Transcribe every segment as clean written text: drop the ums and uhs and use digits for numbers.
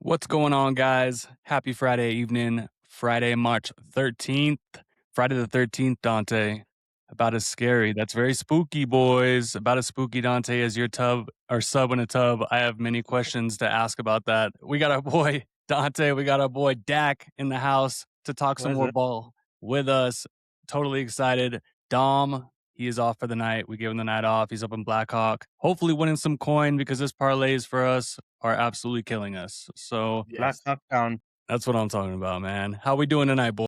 What's going on, guys? Happy Friday evening, Friday, March 13th. Friday the 13th, Dante. About as scary. That's very spooky, boys. About as spooky, Dante, as your tub or sub in a tub. I have many questions to ask about that. We got our boy, Dante. We got our boy, Dak, in the house to talk some Was more it? ball with us. Totally excited. Dom, he is off for the night. We gave him the night off. He's up in Blackhawk. Hopefully winning some coin because this parlays for us are absolutely killing us. So Black Yes. Hawk Down. that's what I'm talking about, man. How we doing tonight, boy?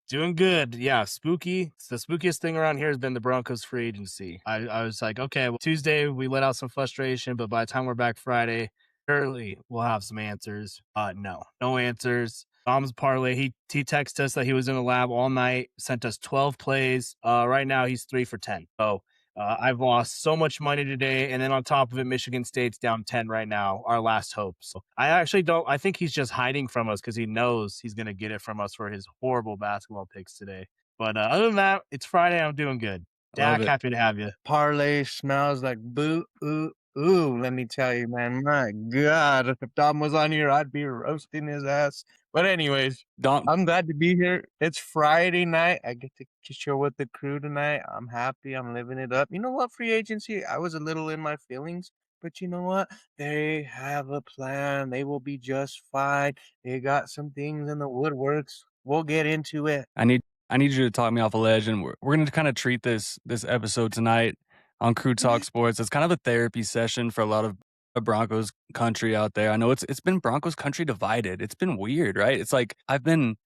Doing good. Yeah, spooky. The spookiest thing around here has been the Broncos free agency. I was like, okay, well, Tuesday we let out some frustration, but by the time we're back Friday, early, we'll have some answers. No answers. Tom's parlay. He texted us that he was in the lab all night, sent us 12 plays. Right now he's 3 for 10. So I've lost so much money today, and then on top of it, Michigan State's down 10 right now, our last hope. So I actually don't. I think he's just hiding from us because he knows he's going to get it from us for his horrible basketball picks today. But other than that, it's Friday. I'm doing good. Love Dak, it. happy to have you. Parlay smells like boo, ooh, let me tell you, man. My God, if Dom was on here, I'd be roasting his ass. But anyways, Dom, I'm glad to be here. It's Friday night. I get to chill with the crew tonight. I'm happy. I'm living it up. You know what, free agency? I was a little in my feelings, but you know what? They have a plan. They will be just fine. They got some things in the woodworks. We'll get into it. I need you to talk me off a ledge, and we're gonna kind of treat this episode tonight on Crew Talk Sports. It's kind of a therapy session for a lot of Broncos country out there. I know it's been Broncos country divided. It's been weird, right? It's like I've been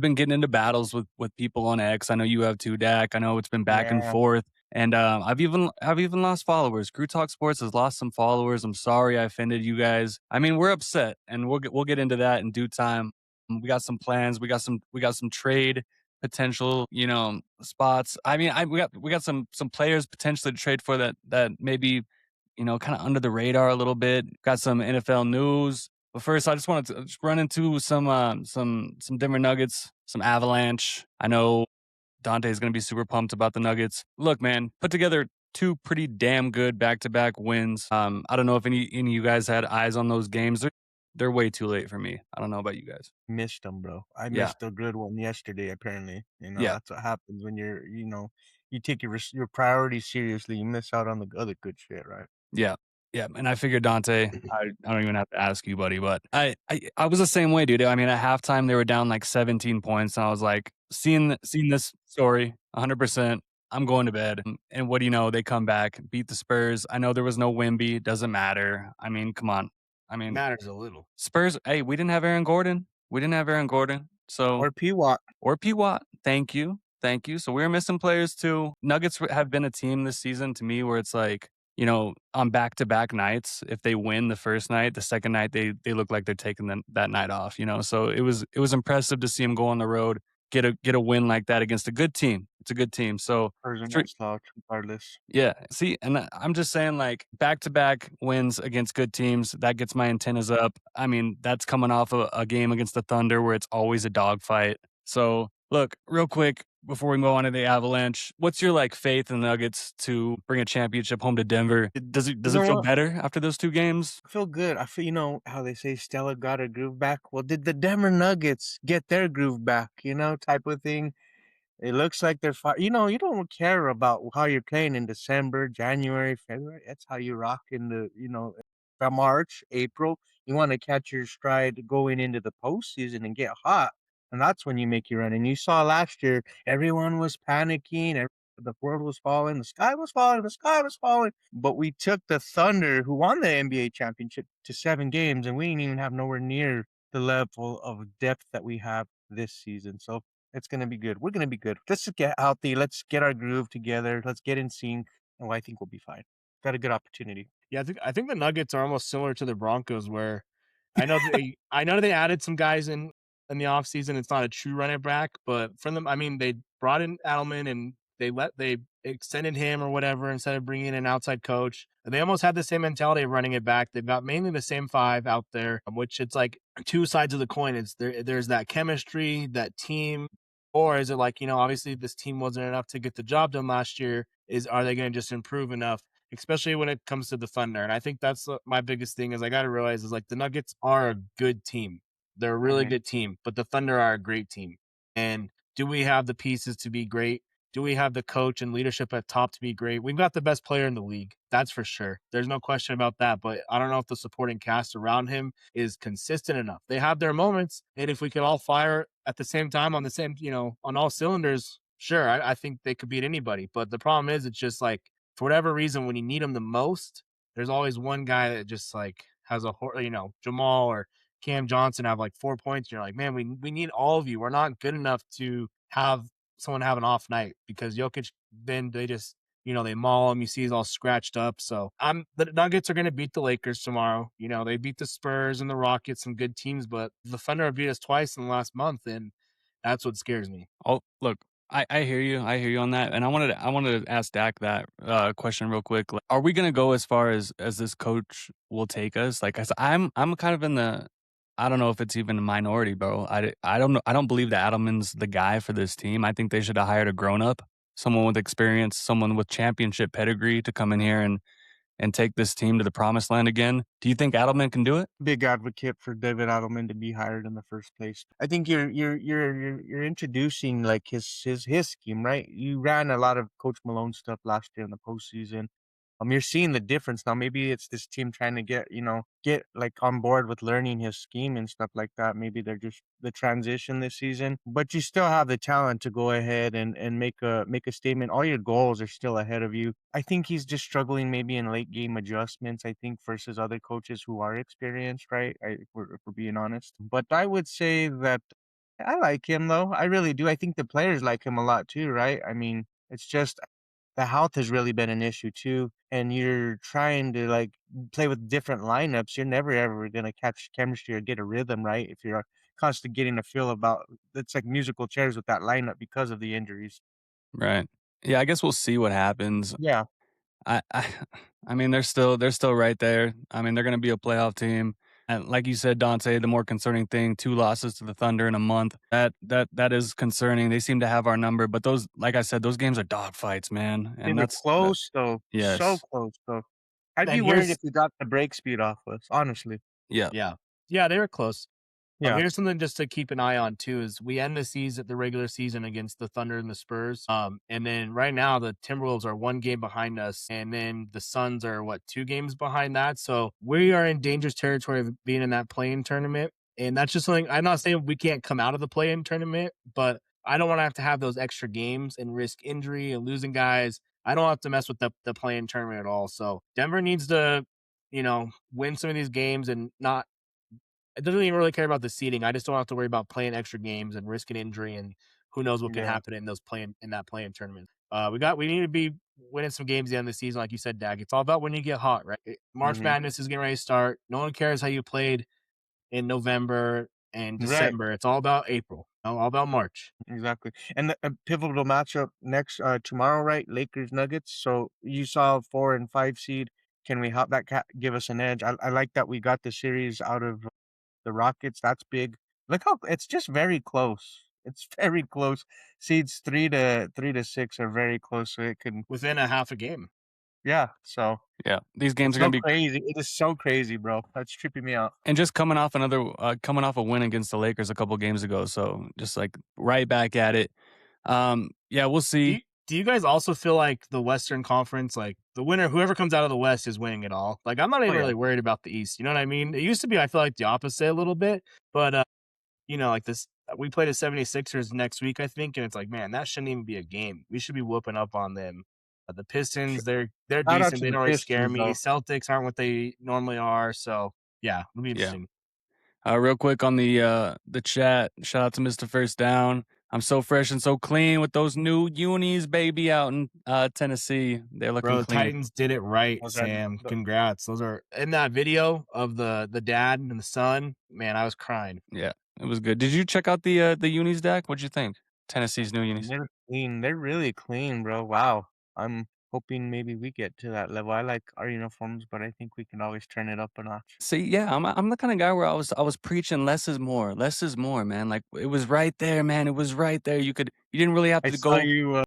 getting into battles with people on X. I know you have too, Dak. I know it's been back and Yeah. forth. And I've even lost followers. Crew Talk Sports has lost some followers. I'm sorry I offended you guys. I mean, we're upset, and we'll get into that in due time. We got some plans. We got some trade potential, spots. I mean, we got some players potentially to trade for that maybe, kind of under the radar a little bit. Got some NFL news. But first, I just wanted to just run into some Denver Nuggets, some Avalanche. I know Dante is going to be super pumped about the Nuggets. Look, man, put together two pretty damn good back-to-back wins. I don't know if any of you guys had eyes on those games. They're way too late for me. I don't know about you guys. Missed them, bro. I Yeah. missed a good one yesterday, apparently. Yeah. That's what happens when you take your priorities seriously. You miss out on the other good shit, right? Yeah. Yeah. And I figured, Dante, I don't even have to ask you, buddy, but I was the same way, dude. I mean, at halftime, they were down like 17 points. And I was like, seeing this story 100%, I'm going to bed. And what do you know? They come back, beat the Spurs. I know there was no Wimby. Doesn't matter. I mean, come on. I mean, Matters a little. Spurs, hey, we didn't have Aaron Gordon. So, Or P-Watt. or P. Watt. Thank you. So we were missing players too. Nuggets have been a team this season to me where it's like, on back-to-back nights, if they win the first night, the second night they look like they're taking that night off. So it was impressive to see them go on the road, get a win like that against a good team. It's a good team. So Regardless. yeah, see, and I'm just saying, like, back-to-back wins against good teams, that gets my antennas up. I mean, that's coming off a game against the Thunder where it's always a dogfight. So, look, real quick, before we move on to the Avalanche, what's your, faith in the Nuggets to bring a championship home to Denver? Does it You know feel what? better after those two games? I feel good. I feel, how they say Stella got her groove back? Well, did the Denver Nuggets get their groove back, type of thing? It looks like they're fine. You don't care about how you're playing in December, January, February. That's how you rock in from March, April. You want to catch your stride going into the postseason and get hot. And that's when you make your run. And you saw last year, everyone was panicking. The world was falling. The sky was falling. The sky was falling. But we took the Thunder, who won the NBA championship, to 7 games. And we didn't even have nowhere near the level of depth that we have this season. So it's going to be good. We're going to be good. Let's just get healthy. Let's get our groove together. Let's get in sync. And I think we'll be fine. Got a good opportunity. Yeah, I think the Nuggets are almost similar to the Broncos, where I know they added some guys in the offseason. It's not a true running back, but from them, I mean, they brought in Adelman and they extended him or whatever instead of bringing in an outside coach. And they almost had the same mentality of running it back. They've got mainly the same 5 out there, which it's like two sides of the coin. It's there's that chemistry, that team, or is it like, obviously this team wasn't enough to get the job done last year. Are they going to just improve enough especially when it comes to the Thunder. And I think that's my biggest thing is I got to realize is like the Nuggets are a good team. They're a really Mhm. good team, but the Thunder are a great team. And do we have the pieces to be great? Do we have the coach and leadership at top to be great? We've got the best player in the league. That's for sure. There's no question about that. But I don't know if the supporting cast around him is consistent enough. They have their moments. And if we could all fire at the same time on the same, on all cylinders, sure, I think they could beat anybody. But the problem is, it's just like, for whatever reason, when you need them the most, there's always one guy that just like has Jamal or Cam Johnson have like 4 points. You're like, man, we need all of you. We're not good enough to have someone have an off night because Jokic, then they just, they maul him. You see he's all scratched up. So the Nuggets are going to beat the Lakers tomorrow. They beat the Spurs and the Rockets, some good teams, but the Thunder have beat us twice in the last month. And that's what scares me. Oh, look, I hear you. I hear you on that. And I wanted to ask Dak that question real quick. Like, are we gonna go as far as this coach will take us? Like, 'cause I'm kind of in the, I don't know if it's even a minority, bro. I don't know. I don't believe that Adelman's the guy for this team. I think they should have hired a grown up, someone with experience, someone with championship pedigree to come in here and take this team to the promised land again. Do you think Adelman can do it? Big advocate for David Adelman to be hired in the first place. I think you're introducing like his scheme, right? You ran a lot of Coach Malone stuff last year in the postseason. You're seeing the difference now. Maybe it's this team trying to get like on board with learning his scheme and stuff like that. Maybe they're just the transition this season, but you still have the talent to go ahead and make a statement. All your goals are still ahead of you. I think he's just struggling maybe in late game adjustments. I think versus other coaches who are experienced, right? If we're being honest, but I would say that I like him though. I really do. I think the players like him a lot too, right? I mean, it's just the health has really been an issue too. And you're trying to like play with different lineups. You're never ever gonna catch chemistry or get a rhythm, right? If you're constantly getting a feel about it's like musical chairs with that lineup because of the injuries. Right. Yeah, I guess we'll see what happens. Yeah. I I I mean, they're still right there. I mean, they're gonna be a playoff team. And like you said, Dante, the more concerning thing, 2 losses to the Thunder in a month. That is concerning. They seem to have our number, but those, like I said, those games are dogfights, man. They And were that's that. close though. So Yes. close though. I'd be And worried if here's we got the break speed off us, honestly. Yeah. Yeah. Yeah, they were close. Yeah. Here's something just to keep an eye on too is we end the regular season against the Thunder and the Spurs. And then right now the Timberwolves are 1 game behind us, and then the Suns are 2 games behind that. So we are in dangerous territory of being in that play-in tournament. And that's just something I'm not saying we can't come out of the play-in tournament, but I don't want to have those extra games and risk injury and losing guys. I don't have to mess with the play-in tournament at all. So Denver needs to, win some of these games and not it doesn't even really care about the seeding. I just don't have to worry about playing extra games and risking injury, and who knows what can Yeah. happen in those playing in that playing tournament. We need to be winning some games at the end of the season, like you said, Dag. It's all about when you get hot, right? March Mhm. Madness is getting ready to start. No one cares how you played in November and Right. December. It's all about April. All about March. Exactly. And the a pivotal matchup next tomorrow, right? Lakers Nuggets. So you saw 4 and 5 seed. Can we help that give us an edge? I like that we got the series out of the Rockets. That's big. Look how it's just very close. It's very close. Seeds 3 to 6 are very close. So it can Within a half a game. yeah. So Yeah. These games it's are gonna so be, crazy. It is so crazy, bro. That's tripping me out. and just coming off a win against the Lakers a couple games ago, so just like right back at it. Yeah, we'll Do see. you, do you guys also feel like the Western Conference, like the winner, whoever comes out of the West is winning it all? Like I'm not Oh even yeah. really worried about the East. You know what I mean? It used to be, I feel like the opposite a little bit, but like this, we play the 76ers next week, I think, and it's like, man, that shouldn't even be a game. We should be whooping up on them. The Pistons, they're Shout out decent. to They the don't really scare Pistons me. though. Celtics aren't what they normally are, so yeah, it'll be Yeah. interesting. Real quick on the chat, shout out to Mr. First Down. I'm so fresh and so clean with those new unis, baby, out in Tennessee. They're Bro, looking the clean. Titans did it right, Those are Sam. Congrats. Those are in that video of the dad and the son. Man, I was crying. Yeah, it was good. Did you check out the unis, Dak? What'd you think? Tennessee's new unis. they're clean. They're really clean, bro. Wow. I'm hoping maybe we get to that level. I like our uniforms, but I think we can always turn it up a notch. See, yeah, I'm the kind of guy where I was preaching less is more, man. Like it was right there, man. It was right there. You didn't really have I to saw go. you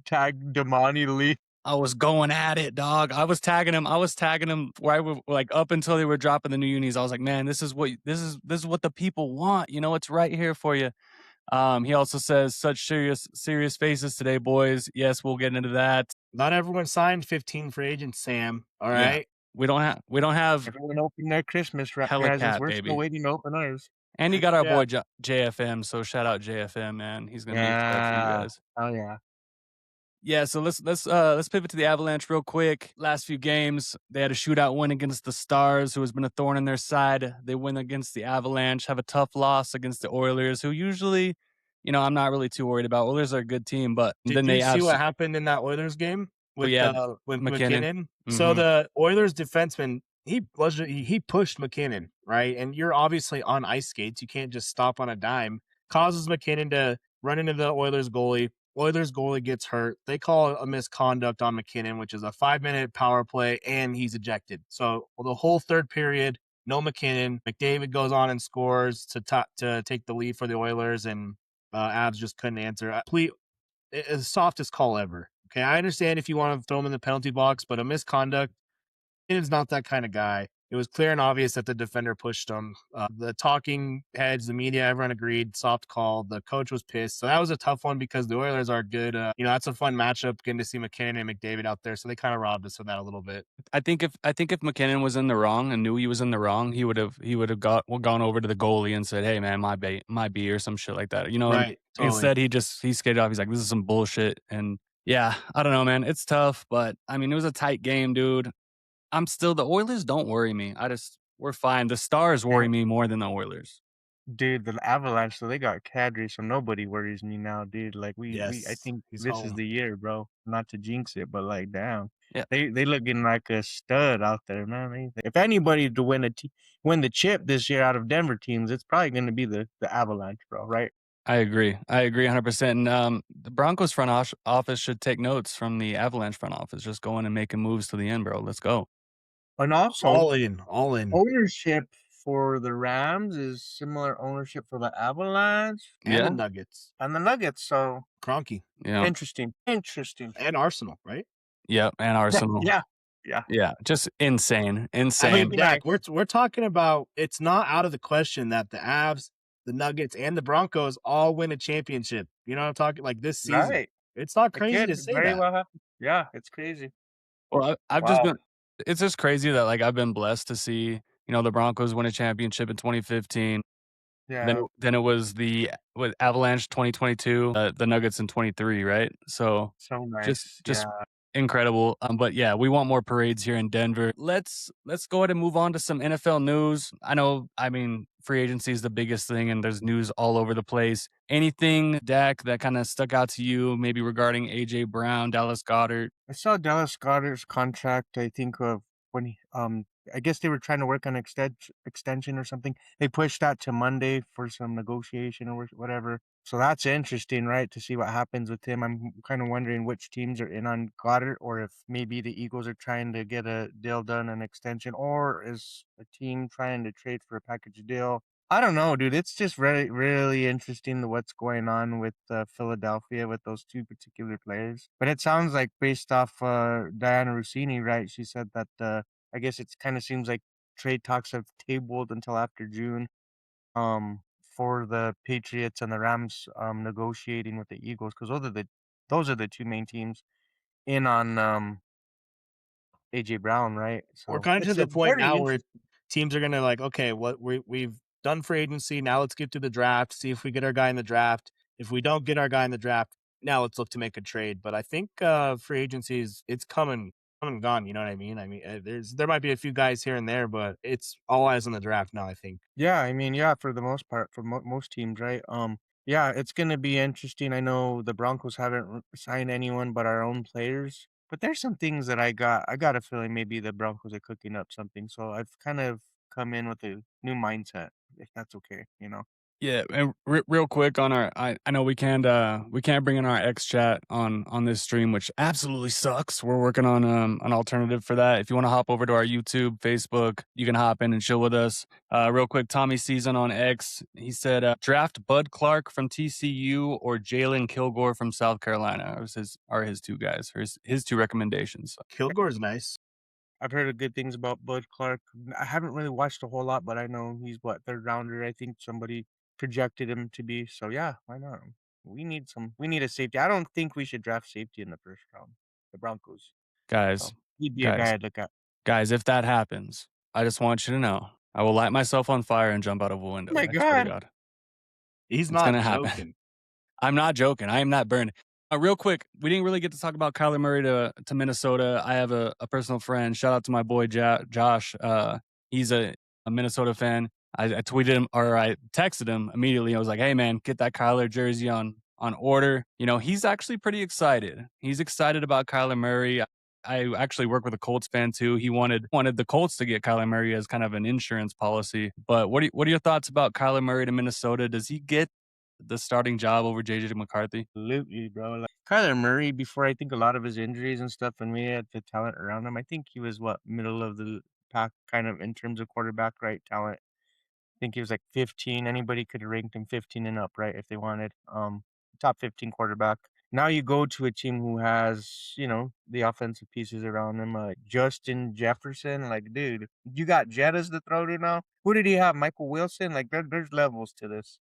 tag Damani Lee. I was going at it, dog. I was tagging him. Right like up until they were dropping the new unis. I was like, man, this is what the people want. You know, it's right here for you. He also says such serious faces today, boys. Yes, we'll get into that. Not everyone signed 15 free agents, Sam. All Yeah, right. we don't have Everyone opened their Christmas hella presents. cat, We're still baby. waiting to open ours. And you got our Yeah. boy JFM. So shout out JFM, man. He's gonna be excited for you Yeah. guys. Oh yeah. Yeah, so let's pivot to the Avalanche real quick. Last few games, they had a shootout win against the Stars, who has been a thorn in their side. They win against the Avalanche, have a tough loss against the Oilers, who usually, I'm not really too worried about. Oilers are a good team, but Did then you they see what happened in that Oilers game oh yeah, with McKinnon. McKinnon? So Mm-hmm. the Oilers defenseman, he pushed McKinnon, right? And you're obviously on ice skates. You can't just stop on a dime. Causes McKinnon to run into the Oilers goalie. Oilers goalie gets hurt. They call a misconduct on McKinnon, which is a 5-minute power play, and he's ejected. So the whole third period, no McKinnon. McDavid goes on and scores to take the lead for the Oilers, and Avs just couldn't answer. Softest call ever. Okay, I understand if you want to throw him in the penalty box, but a misconduct, is not that kind of guy. It was clear and obvious that the defender pushed him. The talking heads, the media, everyone agreed. Soft call. The coach was pissed. So that was a tough one because the Oilers are good. That's a fun matchup. Getting to see McKinnon and McDavid out there, so they kind of robbed us of that a little bit. I think if McKinnon was in the wrong and knew he was in the wrong, he would have gone over to the goalie and said, "Hey man, my B," or some shit like that. And Right. Totally. instead he skated off. He's like, "This is some bullshit." And yeah, I don't know, man. It's tough, but I mean, it was a tight game, dude. The Oilers don't worry me. We're fine. The Stars Yeah. worry me more than the Oilers. Dude, the Avalanche, so they got Kadri, so nobody worries me now, dude. Like I Yes. think He's this is home. the year, bro. Not to jinx it, but like, damn, Yeah, they looking like a stud out there, man. If anybody to win the chip this year out of Denver teams, it's probably going to be the Avalanche, bro. Right? I agree. 100%. And the Broncos office should take notes from the Avalanche front office. Just going and making moves to the end, bro. Let's go. And also, All in. All in. ownership for the Rams is similar ownership for the Avalanche And the Yeah, Nuggets. and the Nuggets. So Kroenke. yeah, interesting. And Arsenal, right? yeah. And Yeah, Arsenal. yeah, yeah. Yeah, just insane, I Must mean, insane. be Dak, nice, we're talking about it's not out of the question that the Avs, the Nuggets, and the Broncos all win a championship. You know what I'm talking like this season. right? It's not It crazy could to say very that. well happen. Yeah, it's crazy. Well, I've just Wow. been. It's just crazy that like I've been blessed to see the Broncos win a championship in 2015. Then Yeah, then it was the with Avalanche 2022, the Nuggets in 23, right? So so just nice. just Yeah. incredible. But yeah, we want more parades here in Denver. Let's go ahead and move on to some NFL news. I mean, free agency is the biggest thing, and there's news all over the place. Anything, Dak, that kind of stuck out to you, maybe regarding AJ Brown, Dallas Goddard? I saw Dallas Goddard's contract. I think of when I guess they were trying to work on extension or something. They pushed that to Monday for some negotiation or whatever. So that's interesting, right? To see what happens with him. I'm kind of wondering which teams are in on Goddard, or if maybe the Eagles are trying to get a deal done, an extension, or is a team trying to trade for a package deal. I don't know, dude. It's just really, really interesting what's going on with Philadelphia with those two particular players. But it sounds like based off Diana Rossini, right? She said that I guess it kind of seems like trade talks have tabled until after June. For the Patriots and the Rams negotiating with the Eagles because those are the two main teams in on AJ Brown, right? We're So kind of to it's the a point very now where interesting. teams are gonna like, okay, what we've done for agency. Now let's get to the draft, see if we get our guy in the draft. If we don't get our guy in the draft, now let's look to make a trade. But I think free agency is it's coming and gone. You know what I mean? I mean, there might be a few guys here and there, but it's all eyes on the draft now. I think. Yeah, I mean, yeah, for the most part, for most teams, right? Yeah, it's gonna be interesting. I know the Broncos haven't signed anyone but our own players, but there's some things that I got a feeling maybe the Broncos are cooking up something. So I've kind of come in with a new mindset, if that's okay. Yeah, and real quick on our, I know we can't bring in our X chat on this stream, which absolutely sucks. We're working on an alternative for that. If you want to hop over to our YouTube, Facebook, you can hop in and chill with us. Real quick, Tommy Season on X, he said draft Bud Clark from TCU or Jalen Kilgore from South Carolina. Are his two guys, his two recommendations. Kilgore's nice. I've heard of good things about Bud Clark. I haven't really watched a whole lot, but I know he's what, third rounder. I think somebody projected him to be. So yeah, why not? We need a safety. I don't think we should draft safety in the first round. The Broncos. So Guys, he'd be a guy guys, I'd look at. guys, if that happens, I just want you to know I will light myself on fire and jump out of a Oh window. my I swear to God. God, He's it's not gonna happen. joking. I'm not joking. I am not burned. Real quick, we didn't really get to talk about Kyler Murray to Minnesota. I have a personal friend. Shout out to my boy Josh. He's a Minnesota fan. I tweeted him or I texted him immediately. I was like, "Hey man, get that Kyler jersey on order." You know, he's actually pretty excited. He's excited about Kyler Murray. I actually work with a Colts fan too. He wanted the Colts to get Kyler Murray as kind of an insurance policy. But what are your thoughts about Kyler Murray to Minnesota? Does he get the starting job over JJ McCarthy? Absolutely, bro. Like Kyler Murray, before I think a lot of his injuries and stuff, and we had the talent around him, I think he was what, middle of the pack kind of in terms of quarterback, right? Talent. I think he was like 15. Anybody could have ranked him 15 and up, right? If they wanted. Top 15 quarterback. Now you go to a team who has, the offensive pieces around him, like Justin Jefferson. Like, dude, you got Jettas to throw to now. Who did he have? Michael Wilson. Like, there's levels to this.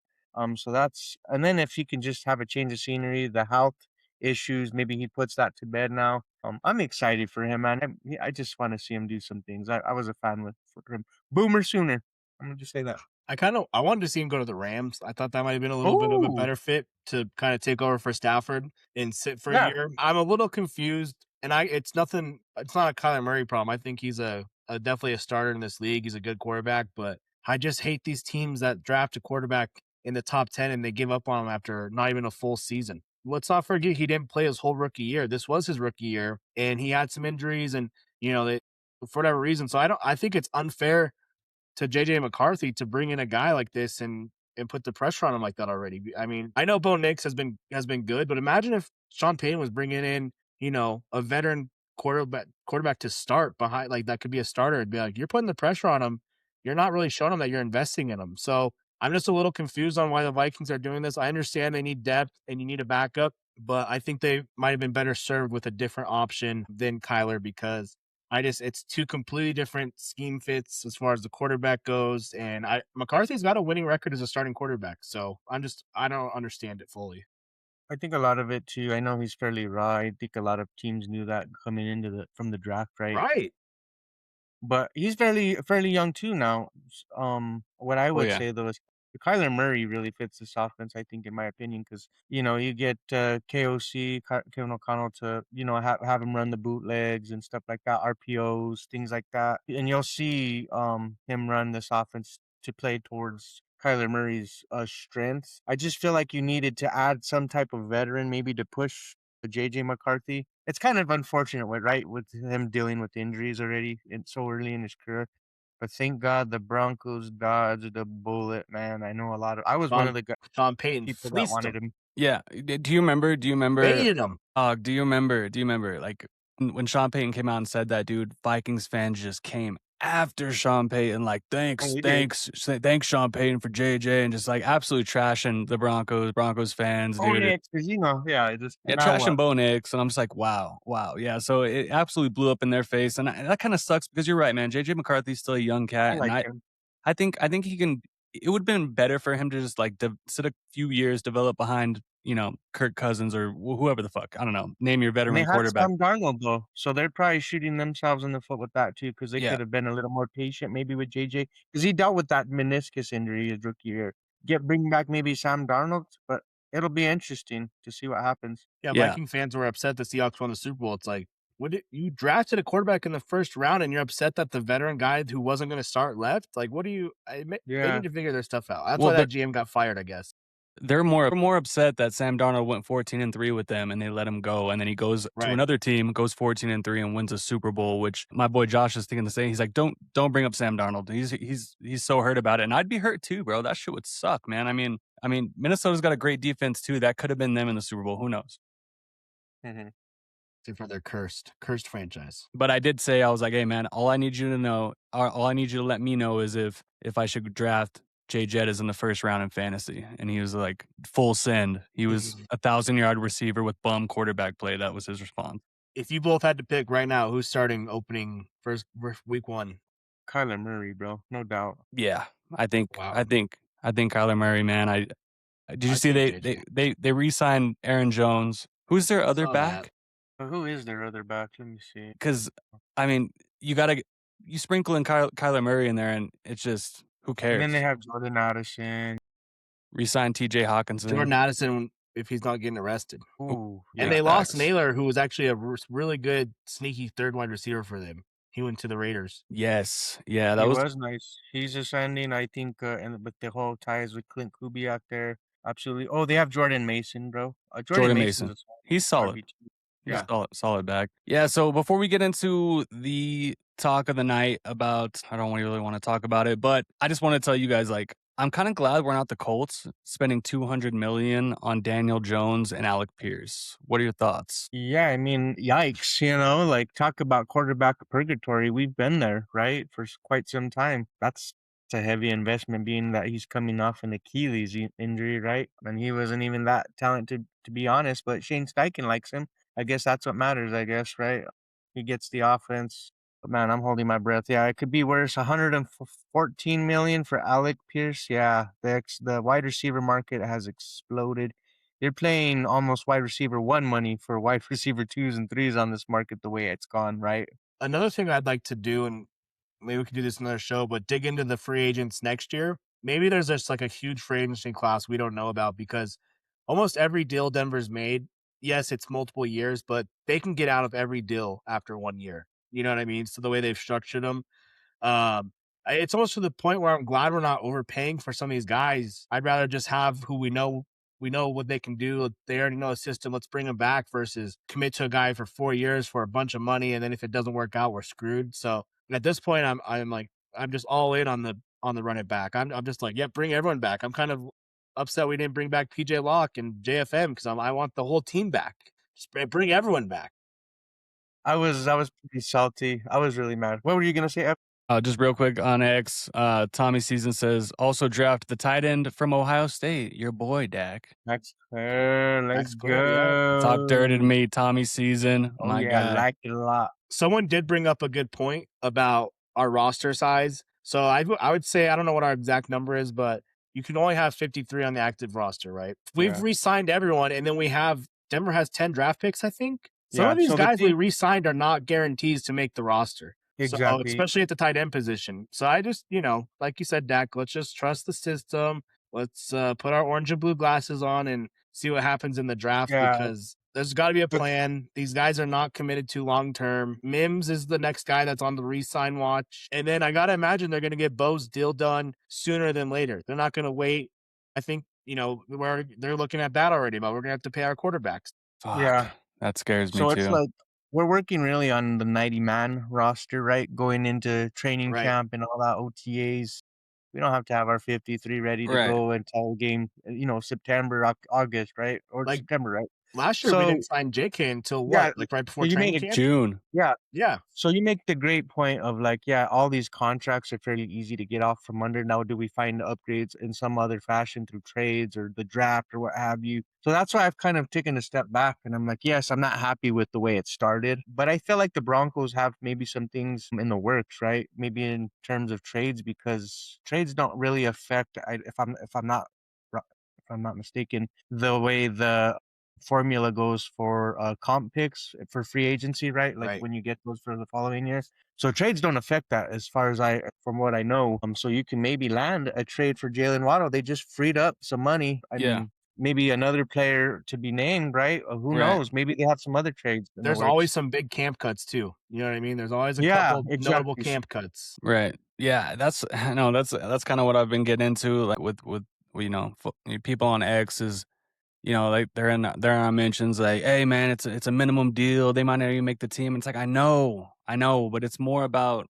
So that's, and then if he can just have a change of scenery, the health issues, maybe he puts that to bed now. I'm excited for him, man. I just want to see him do some things. I was a fan for him. Boomer Sooner. I'm gonna just say that. I wanted to see him go to the Rams. I thought that might have been a little bit of a Oh, better fit to kind of take over for Stafford and sit for a yeah. year. I'm a little confused, and it's nothing. It's not a Kyler Murray problem. I think he's a definitely a starter in this league. He's a good quarterback, but I just hate these teams that draft a quarterback in the top 10 and they give up on him after not even a full season. Let's not forget he didn't play his whole rookie year. This was his rookie year, and he had some injuries, and for whatever reason. So I think it's unfair to JJ McCarthy to bring in a guy like this and put the pressure on him like that already. I mean, I know Bo Nix has been good, but imagine if Sean Payton was bringing in, a veteran quarterback to start behind, like that could be a starter. It'd be like, you're putting the pressure on him. You're not really showing him that you're investing in him. So I'm just a little confused on why the Vikings are doing this. I understand they need depth and you need a backup, but I think they might have been better served with a different option than Kyler because it's two completely different scheme fits as far as the quarterback goes. And McCarthy's got a winning record as a starting quarterback. So I don't understand it fully. I think a lot of it too. I know he's fairly raw. I think a lot of teams knew that coming into from the draft, right? Right. But he's fairly young too now. What I Oh would yeah. say though is Kyler Murray really fits this offense. I think, in my opinion, because you get KOC Kevin O'Connell to have him run the bootlegs and stuff like that, RPOs, things like that, and you'll see him run this offense to play towards Kyler Murray's strengths. I just feel like you needed to add some type of veteran, maybe to push the JJ McCarthy. It's kind of unfortunate, right, with him dealing with injuries already and so early in his career. But thank God the Broncos dodged the bullet, man. I was one of the Sean Payton people that fleeced wanted him, him. Yeah. Do you remember? baited him. Do you remember? Do you remember? Like when Sean Payton came out and said that, dude, Vikings fans just came after Sean Payton, like Oh, he did. thanks Sean Payton for JJ, and just like absolutely trashing the Broncos fans, Oh, dude. yeah, because yeah, it just Yeah, now trashing what? Bo Nix, and I'm just like, wow, yeah. So it absolutely blew up in their face, and that kind of sucks because you're right, man. JJ McCarthy's still a young I cat, and like him. I think he can. It would have been better for him to just like sit a few years, develop behind Kirk Cousins or whoever the fuck. I don't know. Name your And they veteran had quarterback. Sam Darnold though, so they're probably shooting themselves in the foot with that too, because they Yeah, could have been a little more patient maybe with JJ, because he dealt with that meniscus injury his rookie year. Bring back maybe Sam Darnold, but it'll be interesting to see what happens. Yeah, yeah. Viking fans were upset the Seahawks won the Super Bowl. It's like, you drafted a quarterback in the first round and you're upset that the veteran guy who wasn't going to start left? Like, what do you? They Yeah. need to figure their stuff out. That's Well, why that but GM got fired, I guess. they're more upset that Sam Darnold went 14-3 with them and they let him go, and then he goes to another team, goes 14-3 and wins a Super Bowl, which my boy Josh is thinking the same. He's like, don't bring up Sam Darnold. He's so hurt about it, and I'd be hurt too, bro. That shit would suck, man. I mean, Minnesota's got a great defense too. That could have been them in the Super Bowl. Who knows? Mhm. For their cursed franchise. But I did say, I was like, hey man, all I need you to let me know is if I should draft Jay Jettas in the first round in fantasy. And he was like, full send. He was 1,000-yard receiver with bum quarterback play. That was his response. If you both had to pick right now, who's starting opening first week 1? Kyler Murray, bro, no doubt. Yeah, I think Wow. I think Kyler Murray, man. Did you see they re-signed Aaron Jones? Who's their other back? Who is their other back? Let me see. Because I mean, you sprinkle in Kyler Murray in there, and it's just, who cares? And then they have Jordan Addison. Re-signed T.J. Hawkinson. Jordan Addison, if he's not getting arrested. Ooh, and they lost Naylor, who was actually a really good, sneaky third wide receiver for them. He went to the Raiders. Yes, yeah, that was nice. He's ascending, I think, and with the whole ties with Clint Kubiak there, absolutely. Oh, they have Jordan Mason, bro. Jordan Mason. He's solid. Yeah, solid back. Yeah. So before we get into the talk of the night about, I don't really want to talk about it, but I just want to tell you guys, like, I'm kind of glad we're not the Colts spending $200 million on Daniel Jones and Alec Pierce. What are your thoughts? Yeah, I mean, yikes, like, talk about quarterback purgatory. We've been there, right, for quite some time. That's a heavy investment, being that he's coming off an Achilles injury, right? And he wasn't even that talented, to be honest, but Shane Steichen likes him. I guess that's what matters, right? He gets the offense. But man, I'm holding my breath. Yeah, it could be worse. $114 million for Alec Pierce. Yeah, the wide receiver market has exploded. They're playing almost wide receiver 1 money for wide receiver 2s and 3s on this market, the way it's gone, right? Another thing I'd like to do, and maybe we could do this in another show, but dig into the free agents next year. Maybe there's just like a huge free agency class we don't know about, because almost every deal Denver's made, yes, it's multiple years, but they can get out of every deal after 1 year. You know what I mean? So the way they've structured them, it's almost to the point where I'm glad we're not overpaying for some of these guys. I'd rather just have who we know what they can do. They already know a system. Let's bring them back versus commit to a guy for 4 years for a bunch of money, and then if it doesn't work out, we're screwed. So at this point, I'm just all in on the run it back. I'm just like, yeah, bring everyone back. I'm kind of upset we didn't bring back PJ Locke and JFM, because I want the whole team back. Just bring everyone back. I was pretty salty. I was really mad. What were you gonna say, Ep? Just real quick on X, Tommy Season says, also draft the tight end from Ohio State, your boy Dak. Let's go. Yeah. Talk dirty to me, Tommy Season. Oh, my yeah, guy. I like it a lot. Someone did bring up a good point about our roster size. So I would say, I don't know what our exact number is, but you can only have 53 on the active roster, right? We've re-signed everyone, and then Denver has 10 draft picks, I think. Some of these guys we re-signed are not guarantees to make the roster. Exactly. So, especially at the tight end position. So I just, like you said, Dak, let's just trust the system. Let's put our orange and blue glasses on and see what happens in the draft, because there's got to be a plan. These guys are not committed to long-term. Mims is the next guy that's on the re-sign watch. And then I got to imagine they're going to get Bo's deal done sooner than later. They're not going to wait. I think, they're looking at that already, but we're going to have to pay our quarterbacks. Fuck. Yeah. That scares me So too. it's like, we're working really on the 90-man roster, right? Going into training camp and all that, OTAs. We don't have to have our 53 ready to go until game, September, August, right? Or September, right? Last year we didn't sign JK until what? Like right before training camp? June. Yeah. Yeah. So you make the great point of like, all these contracts are fairly easy to get off from under. Now, do we find upgrades in some other fashion through trades or the draft or what have you? So that's why I've kind of taken a step back, and I'm like, yes, I'm not happy with the way it started, but I feel like the Broncos have maybe some things in the works, right? Maybe in terms of trades, because trades don't really affect, if I'm not mistaken, the way the formula goes for comp picks for free agency, right? Like when you get those for the following year. So trades don't affect that, as far as from what I know. So you can maybe land a trade for Jalen Waddle. They just freed up some money. I mean, maybe another player to be named, right? Who knows? Maybe they have some other trades. There's always some big camp cuts too. You know what I mean? There's always a couple notable camp cuts. Right. Yeah. That's kind of what I've been getting into, like with people on X is, like they're in our mentions like, hey man, it's a minimum deal. They might not even make the team. It's like I know, but it's more about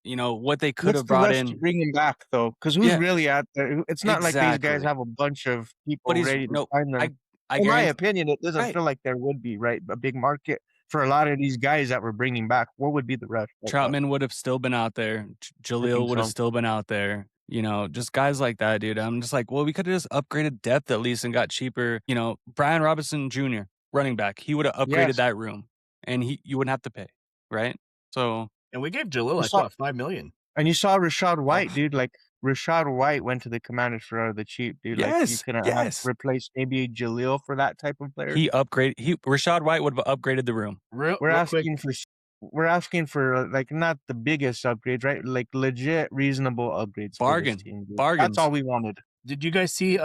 what they could What's have the brought rush to in. bring him back though? Because who's Yeah, really out there? It's not like these guys exactly. have a bunch of But people he's ready to no, sign them. I In my guarantee. opinion, it doesn't Right. feel like there would be, right? A big market for a lot of these guys that we're bringing back. What would be the rush right now? Troutman would have still been out there. I Jaleel think would have so. still been out there. Just guys like that, dude. I'm just like, well, we could have just upgraded depth at least and got cheaper. Brian Robinson Jr., running back, he would have upgraded Yes. that room, and you wouldn't have to pay, right? So, And we gave Jalil You like saw- what, $5 million. And you saw Rashad White, dude. Like Rashad White went to the Commanders for the cheap, dude. Like you yes, couldn't have yes. replaced maybe Jaleel for that type of player. Rashad White would have upgraded the room. Real We're quick, asking for like not the biggest upgrades, right? Like legit, reasonable upgrades for this team. Dude. Bargains. That's all we wanted. did you guys see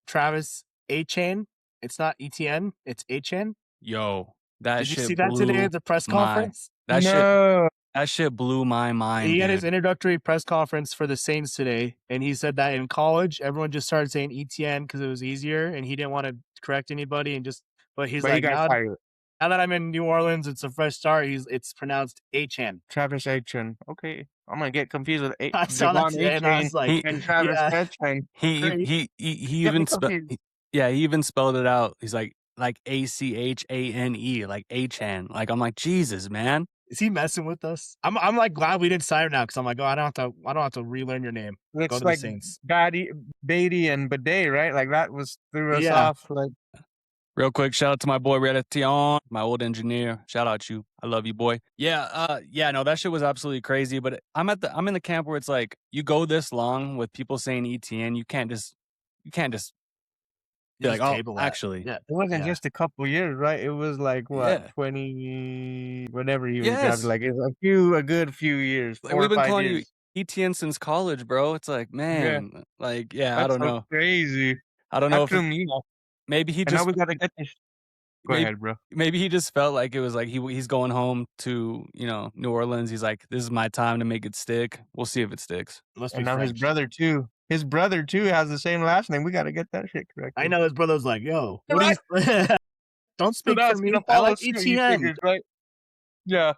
Travis A-Chain? It's not ETN, it's A-Chain. Yo, that Did shit you see that today at the press conference? That shit blew my mind. He had his dude. introductory press conference for the Saints today, and he said that in college, everyone just started saying ETN because it was easier, and he didn't want to correct anybody, but he's But like, he got fired. now that I'm in New Orleans, it's a fresh start. It's pronounced A-Chan. Travis Etienne. Okay, I'm gonna get confused with I saw that Devon today, and I was like, and Travis yeah. Etienne. He even he even spelled it out. He's like ACHANE, like A-Chan. Like I'm like, Jesus, man. Is he messing with us? I'm like glad we didn't sign him now because I'm like, oh, I don't have to relearn your name. It's Go to like the Saints. Beatty and Bidet, right? Like that threw us Yeah. off. Like Real quick, shout out to my boy Redation, my old engineer. Shout out you. I love you, boy. Yeah, no, that shit was absolutely crazy. But I'm in the camp where it's like you go this long with people saying ETN, you can't just be like, oh, actually. Yeah. it wasn't just a couple years, right? It was like what 20 whatever he was drafted. Like it was a good few years. Like, we've been calling you ETN since college, bro. It's like, man, that's I don't know. Crazy. I don't know if maybe he just. Now we gotta get this. Go ahead, bro. Maybe he just felt like it was like he's going home to New Orleans. He's like, this is my time to make it stick. We'll see if it sticks. And now his brother too. His brother too has the same last name. We gotta get that shit correct. I know his brother's like, yo, Right. don't speak for me. I like ETN. Right? Yeah.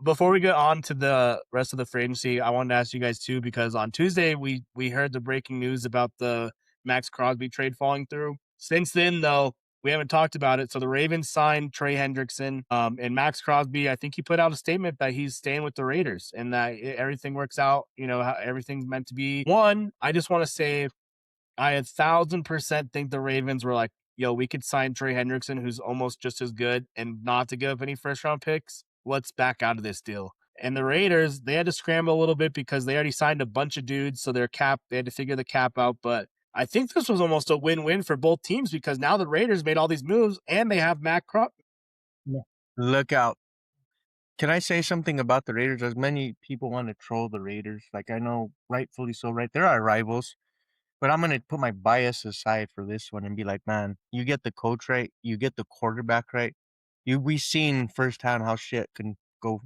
Before we get on to the rest of the free agency, I wanted to ask you guys too, because on Tuesday we heard the breaking news about the Max Crosby trade falling through. Since then, though, we haven't talked about it. So the Ravens signed Trey Hendrickson, and Max Crosby, I think he put out a statement that he's staying with the Raiders and that everything works out, how everything's meant to be. One, I just want to say I 1,000% think the Ravens were like, yo, we could sign Trey Hendrickson, who's almost just as good, and not to give up any first-round picks. Let's back out of this deal. And the Raiders, they had to scramble a little bit because they already signed a bunch of dudes, so they had to figure the cap out. But I think this was almost a win-win for both teams because now the Raiders made all these moves and they have Matt Crosby. Look out. Can I say something about the Raiders? As many people want to troll the Raiders. Like I know rightfully so, right? They're our rivals. But I'm going to put my bias aside for this one and be like, man, you get the coach right. You get the quarterback right. We've seen firsthand how shit can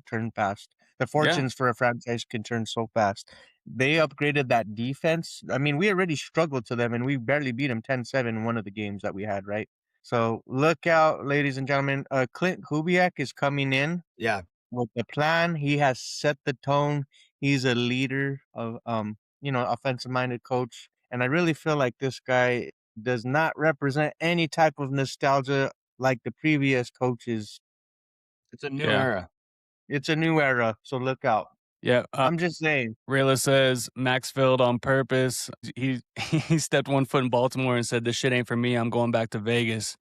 turn fast. The fortunes for a franchise can turn so fast. They upgraded that defense. I mean, we already struggled to them, and we barely beat them 10-7 in one of the games that we had, right? So look out, ladies and gentlemen. Clint Kubiak is coming in. Yeah. With the plan. He has set the tone. He's a leader of, offensive-minded coach. And I really feel like this guy does not represent any type of nostalgia like the previous coaches. It's a new era. It's a new era, so look out. Yeah, I'm just saying. Rayla says Max failed on purpose. He stepped one foot in Baltimore and said, "This shit ain't for me. I'm going back to Vegas."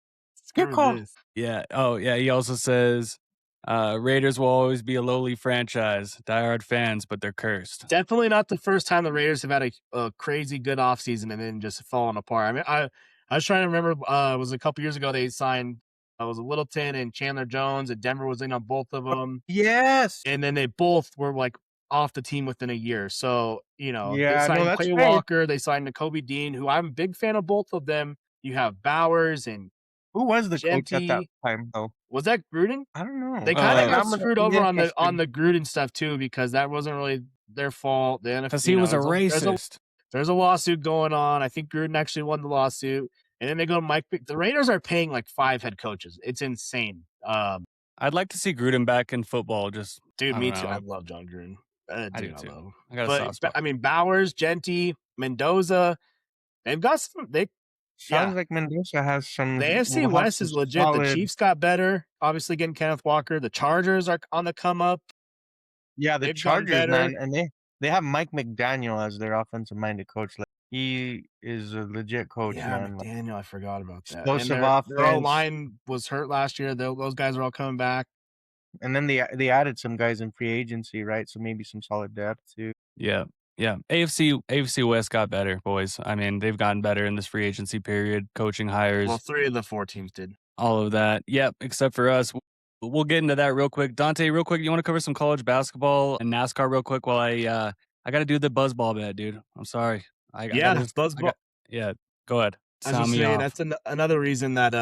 Good call. Yeah. Oh, yeah. He also says Raiders will always be a lowly franchise, diehard fans, but they're cursed. Definitely not the first time the Raiders have had a crazy good offseason and then just fallen apart. I mean, I was trying to remember. It was a couple years ago they signed. Was Littleton and Chandler Jones, and Denver was in on both of them. Yes. And then they both were like off the team within a year. So, they signed Clay great. Walker. They signed Nakobe Dean, who I'm a big fan of both of them. You have Bowers and who was the coach at Genty. that time, though? Was that Gruden? I don't know. They kind of got screwed over on the Gruden stuff too, because that wasn't really their fault. Because he was a racist. There's a lawsuit going on. I think Gruden actually won the lawsuit. And then they go Mike. The Raiders are paying like 5 head coaches. It's insane. I'd like to see Gruden back in football. Just Dude, I me don't too. I know. love John Gruden. I do I too. love him. I got a But soft spot. I mean, Bowers, Genty, Mendoza, they've got some. Sounds like Mendoza has some. The AFC will have West some is legit. The solid. Chiefs got better. Obviously, getting Kenneth Walker. The Chargers are on the come up. Yeah, the They've gotten Chargers, better. man, and they have Mike McDaniel as their offensive-minded coach. Like, he is a legit coach, Yeah, man. Like, McDaniel. I forgot about that. explosive And their offense. line was hurt last year. Those guys are all coming back. And then they added some guys in free agency, right? So maybe some solid depth too. Yeah. AFC West got better, boys. I mean, they've gotten better in this free agency period. Coaching hires. Well, 3 of the 4 teams did. All of that. Yep, except for us. We'll get into that real quick. Dante, real quick, you want to cover some college basketball and NASCAR real quick while I got to do the buzzball bet, dude. I'm sorry. Buzzball. Go ahead. I was Sound just me saying, off. that's another reason that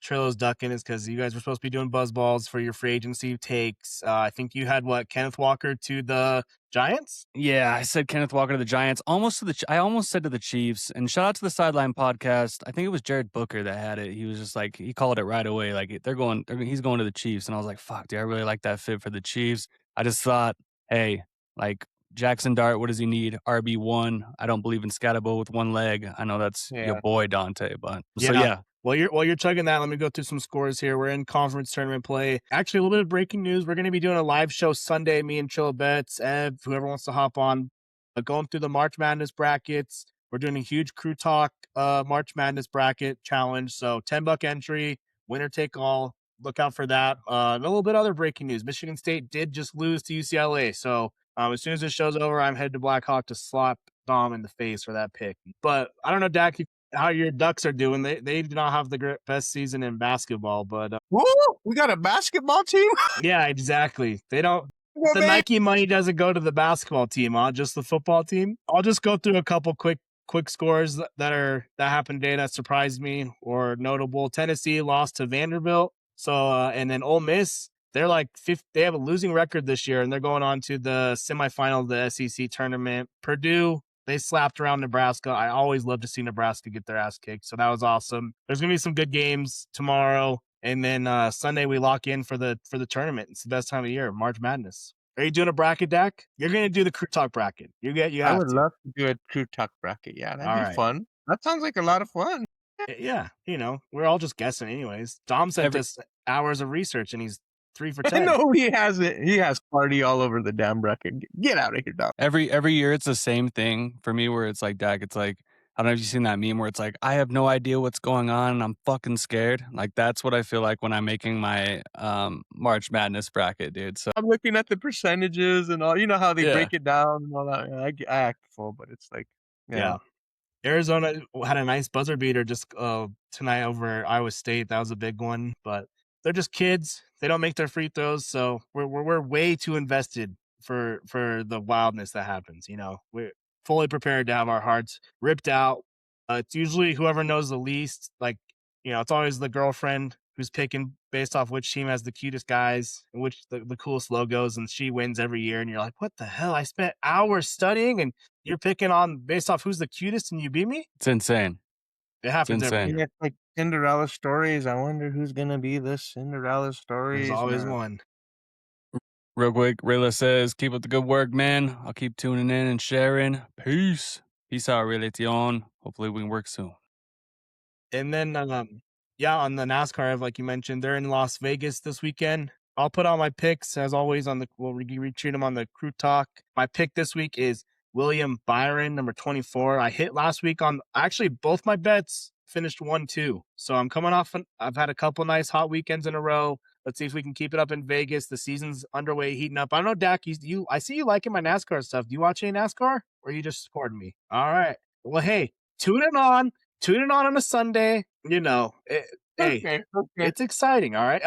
Trillo's ducking is because you guys were supposed to be doing buzz balls for your free agency takes. I think you had Kenneth Walker to the Giants? Yeah, I said Kenneth Walker to the Giants. I almost said to the Chiefs. And shout out to the Sideline Podcast. I think it was Jared Booker that had it. He was just like, he called it right away. Like he's going to the Chiefs. And I was like, fuck, dude, I really like that fit for the Chiefs. I just thought, hey, like Jackson Dart, what does he need? RB1. I don't believe in Scatterbo with one leg. I know that's your boy Dante, but so yeah. While you're chugging that, let me go through some scores here. We're in conference tournament play. Actually, a little bit of breaking news. We're going to be doing a live show Sunday. Me and Chilla Bets, Ev, whoever wants to hop on, going through the March Madness brackets. We're doing a huge Crew Talk March Madness bracket challenge. So $10 entry, winner take all. Look out for that. A little bit other breaking news. Michigan State did just lose to UCLA. So as soon as this show's over, I'm headed to Blackhawk to slap Dom in the face for that pick. But I don't know, Dak, how your Ducks are doing. They do not have the best season in basketball, but whoa, we got a basketball team. Yeah, exactly. They don't. The Nike money doesn't go to the basketball team, just the football team. I'll just go through a couple quick scores that happened today that surprised me or notable. Tennessee lost to Vanderbilt. So and then Ole Miss, they're like they have a losing record this year, and they're going on to the semifinal of the SEC tournament. Purdue, they slapped around Nebraska. I always love to see Nebraska get their ass kicked. So that was awesome. There's going to be some good games tomorrow. And then Sunday, we lock in for the tournament. It's the best time of year, March Madness. Are you doing a bracket, Dak? You're going to do the Crew Talk bracket. I would love to do a Crew Talk bracket. Yeah, that'd be fun. That sounds like a lot of fun. Yeah, we're all just guessing anyways. Dom sent us hours of research, and he's 3 for 10. I know he has it. He has party all over the damn bracket. Get out of here, Dom. Every year, it's the same thing for me where it's like, Dak, it's like, I don't know if you've seen that meme where it's like, I have no idea what's going on and I'm fucking scared. Like, that's what I feel like when I'm making my March Madness bracket, dude. So I'm looking at the percentages and all. You know how they break it down and all that. I act full, but it's like, yeah. Arizona had a nice buzzer beater just tonight over Iowa State. That was a big one, but they're just kids. They don't make their free throws, so we're way too invested for the wildness that happens. We're fully prepared to have our hearts ripped out. It's usually whoever knows the least. Like, it's always the girlfriend who's picking based off which team has the cutest guys and which the coolest logos, and she wins every year. And you're like, what the hell? I spent hours studying, and you're picking on based off who's the cutest, and you beat me? It's insane. It happens every year. It's like Cinderella stories. I wonder who's gonna be this Cinderella story. There's always one. Real quick, Rayla says, keep up the good work, man. I'll keep tuning in and sharing. Peace. Peace out, Relation. Hopefully we can work soon. And then, on the NASCAR, like you mentioned, they're in Las Vegas this weekend. I'll put all my picks, as always, we'll retweet them on the Crew Talk. My pick this week is William Byron, number 24. I hit last week actually, both my bets finished 1-2. So I'm coming off, I've had a couple nice hot weekends in a row. Let's see if we can keep it up in Vegas. The season's underway, heating up. I don't know, Dak, I see you liking my NASCAR stuff. Do you watch any NASCAR, or are you just supporting me? All right. Well, hey, tune it on a Sunday. Hey, it's exciting. All right.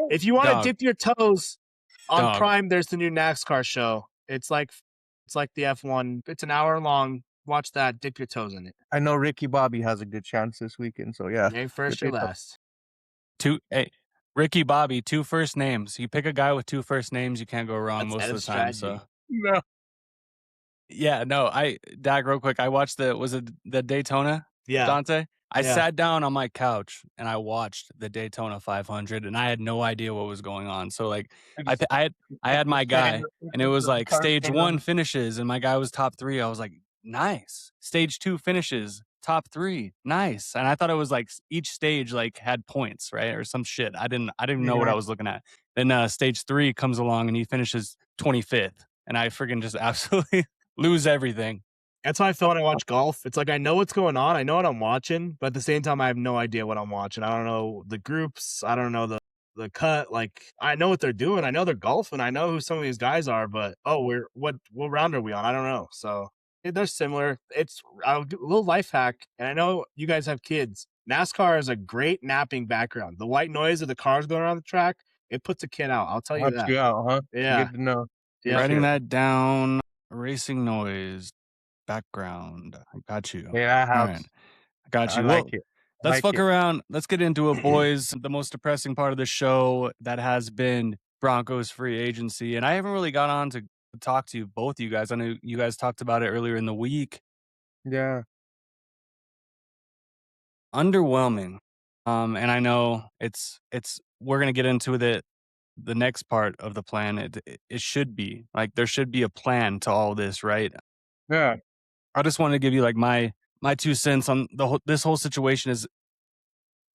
If you want to dip your toes on Prime, there's the new NASCAR show. It's like the F1. It's an hour long. Watch that. Dip your toes in it. I know Ricky Bobby has a good chance this weekend. So yeah. Hey, first or last. Ricky Bobby, 2 first names. You pick a guy with 2 first names, you can't go wrong most of the time. So no. Yeah, no, Dak, real quick, I watched was it the Daytona, Yeah, Dante? I yeah. sat down on my couch and I watched the Daytona 500 and I had no idea what was going on. So like I th- I had my guy and it was like stage 1 finishes and my guy was top 3. I was like, "Nice." Stage 2 finishes, top 3. Nice. And I thought it was like each stage like had points, right? Or some shit. I didn't know what I Yeah. was looking at. Then stage 3 comes along and he finishes 25th and I freaking just absolutely lose everything. That's how I feel when I watch golf. It's like I know what's going on, I know what I'm watching, but at the same time, I have no idea what I'm watching. I don't know the groups, I don't know the cut. Like I know what they're doing, I know they're golfing, I know who some of these guys are, but we're what round are we on? I don't know. So they're similar. It's a little life hack, and I know you guys have kids. NASCAR is a great napping background. The white noise of the cars going around the track, it puts a kid out. I'll tell you Helps that. you out, huh? Yeah, Good to know. For yeah. Writing sure. that down, racing noise, background. I got you. Yeah, that All right. helps. I got I you. like Well, it. I let's like fuck it. around. Let's get into it, boys. The most depressing part of the show that has been Broncos free agency. And I haven't really got on to talk to you, both of you guys. I know you guys talked about it earlier in the week. Yeah. Underwhelming. And I know we're gonna get into the next part of the plan. It should be like there should be a plan to all this, right? Yeah. I just wanted to give you like my 2 cents on this whole situation is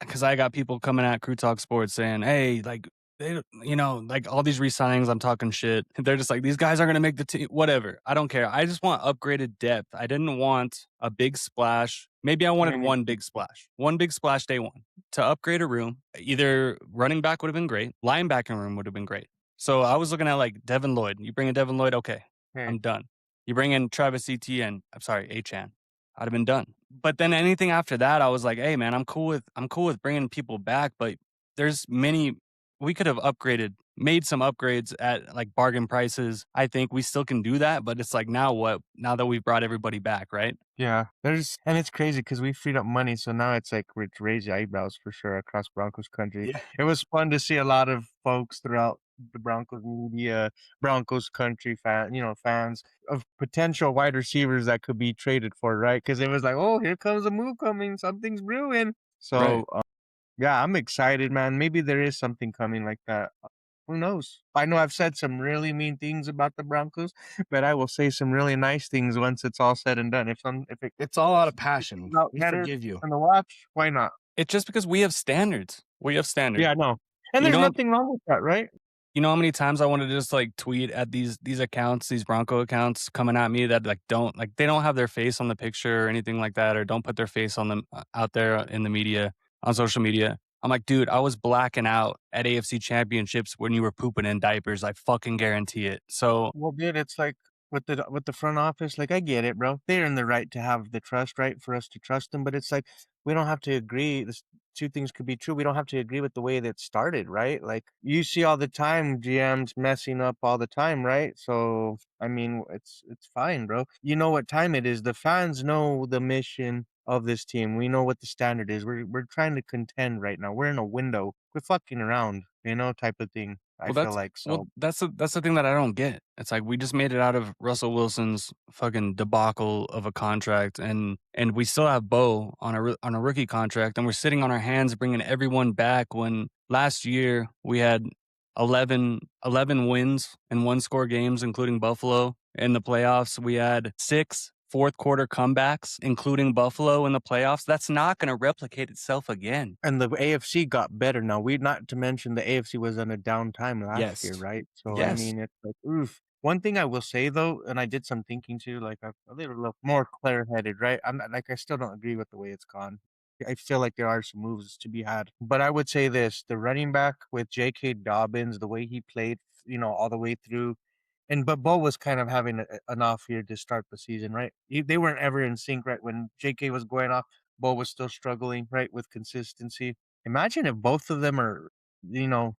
because I got people coming at Crew Talk Sports saying, "Hey, like like all these re-signings, I'm talking shit." They're just like, "These guys are gonna make the team." Whatever. I don't care. I just want upgraded depth. I didn't want a big splash. Maybe I wanted Mhm. one big splash. One big splash day one to upgrade a room. Either running back would have been great, linebacking room would have been great. So I was looking at like Devin Lloyd. You bring in Devin Lloyd, okay, Hey. I'm done. You bring in Travis Etienne. I'm sorry, Achan. I'd have been done. But then anything after that, I was like, "Hey, man, I'm cool with bringing people back, but there's many we could have made some upgrades at like bargain prices. I think we still can do that, but it's like now what? Now that we've brought everybody back, right? Yeah. And it's crazy because we freed up money, so now it's like it's raised your eyebrows for sure across Broncos country. Yeah. It was fun to see a lot of folks throughout the Broncos media, Broncos country fans of potential wide receivers that could be traded for, right? Because it was like, oh, here comes a move coming, something's brewing. Right. So yeah, I'm excited, man. Maybe there is something coming like that. Who knows? I know I've said some really mean things about the Broncos, but I will say some really nice things once it's all said and done. If it It's all out of comes passion. out We better forgive you. on the watch, why not? It's just because we have standards. We have standards. Yeah, no. And You there's know, nothing wrong with that, right? you know how many times I wanted to just like tweet at these accounts, these Bronco accounts coming at me that they don't have their face on the picture or anything like that, or don't put their face on them out there in the media, on social media. I'm like, dude, I was blacking out at AFC championships when you were pooping in diapers. I fucking guarantee it. So Well, dude, it's like with the front office, like I get it, bro. They're in the right to have the trust, right, for us to trust them. But it's like we don't have to agree. This two things could be true. We don't have to agree with the way that started, right? Like you see all the time GMs messing up all the time, right? So I mean, it's fine, bro. You know what time it is. The fans know the mission of this team. We know what the standard is. We're trying to contend right now. We're in a window. We're fucking around, type of thing. I Well, feel that's like well, so. that's the thing that I don't get. It's like we just made it out of Russell Wilson's fucking debacle of a contract, and we still have Bo on on a rookie contract, and we're sitting on our hands bringing everyone back. When last year we had 11 wins and 1-score games, including Buffalo. In the playoffs, we had 6 fourth quarter comebacks, including Buffalo in the playoffs. That's not going to replicate itself again. And the AFC got better now. We not to mention the AFC was on a downtime last year, Yes, right? So I yes. mean, it's like, oof. One thing I will say though, and I did some thinking too, like I'm a little more clear-headed, right? I'm not like I still don't agree with the way it's gone. I feel like there are some moves to be had, but I would say this: the running back with J.K. Dobbins, the way he played, all the way through, and but Bo was kind of having an off year to start the season, right? They weren't ever in sync, right? When J.K. was going off, Bo was still struggling, right, with consistency. Imagine if both of them are, you know,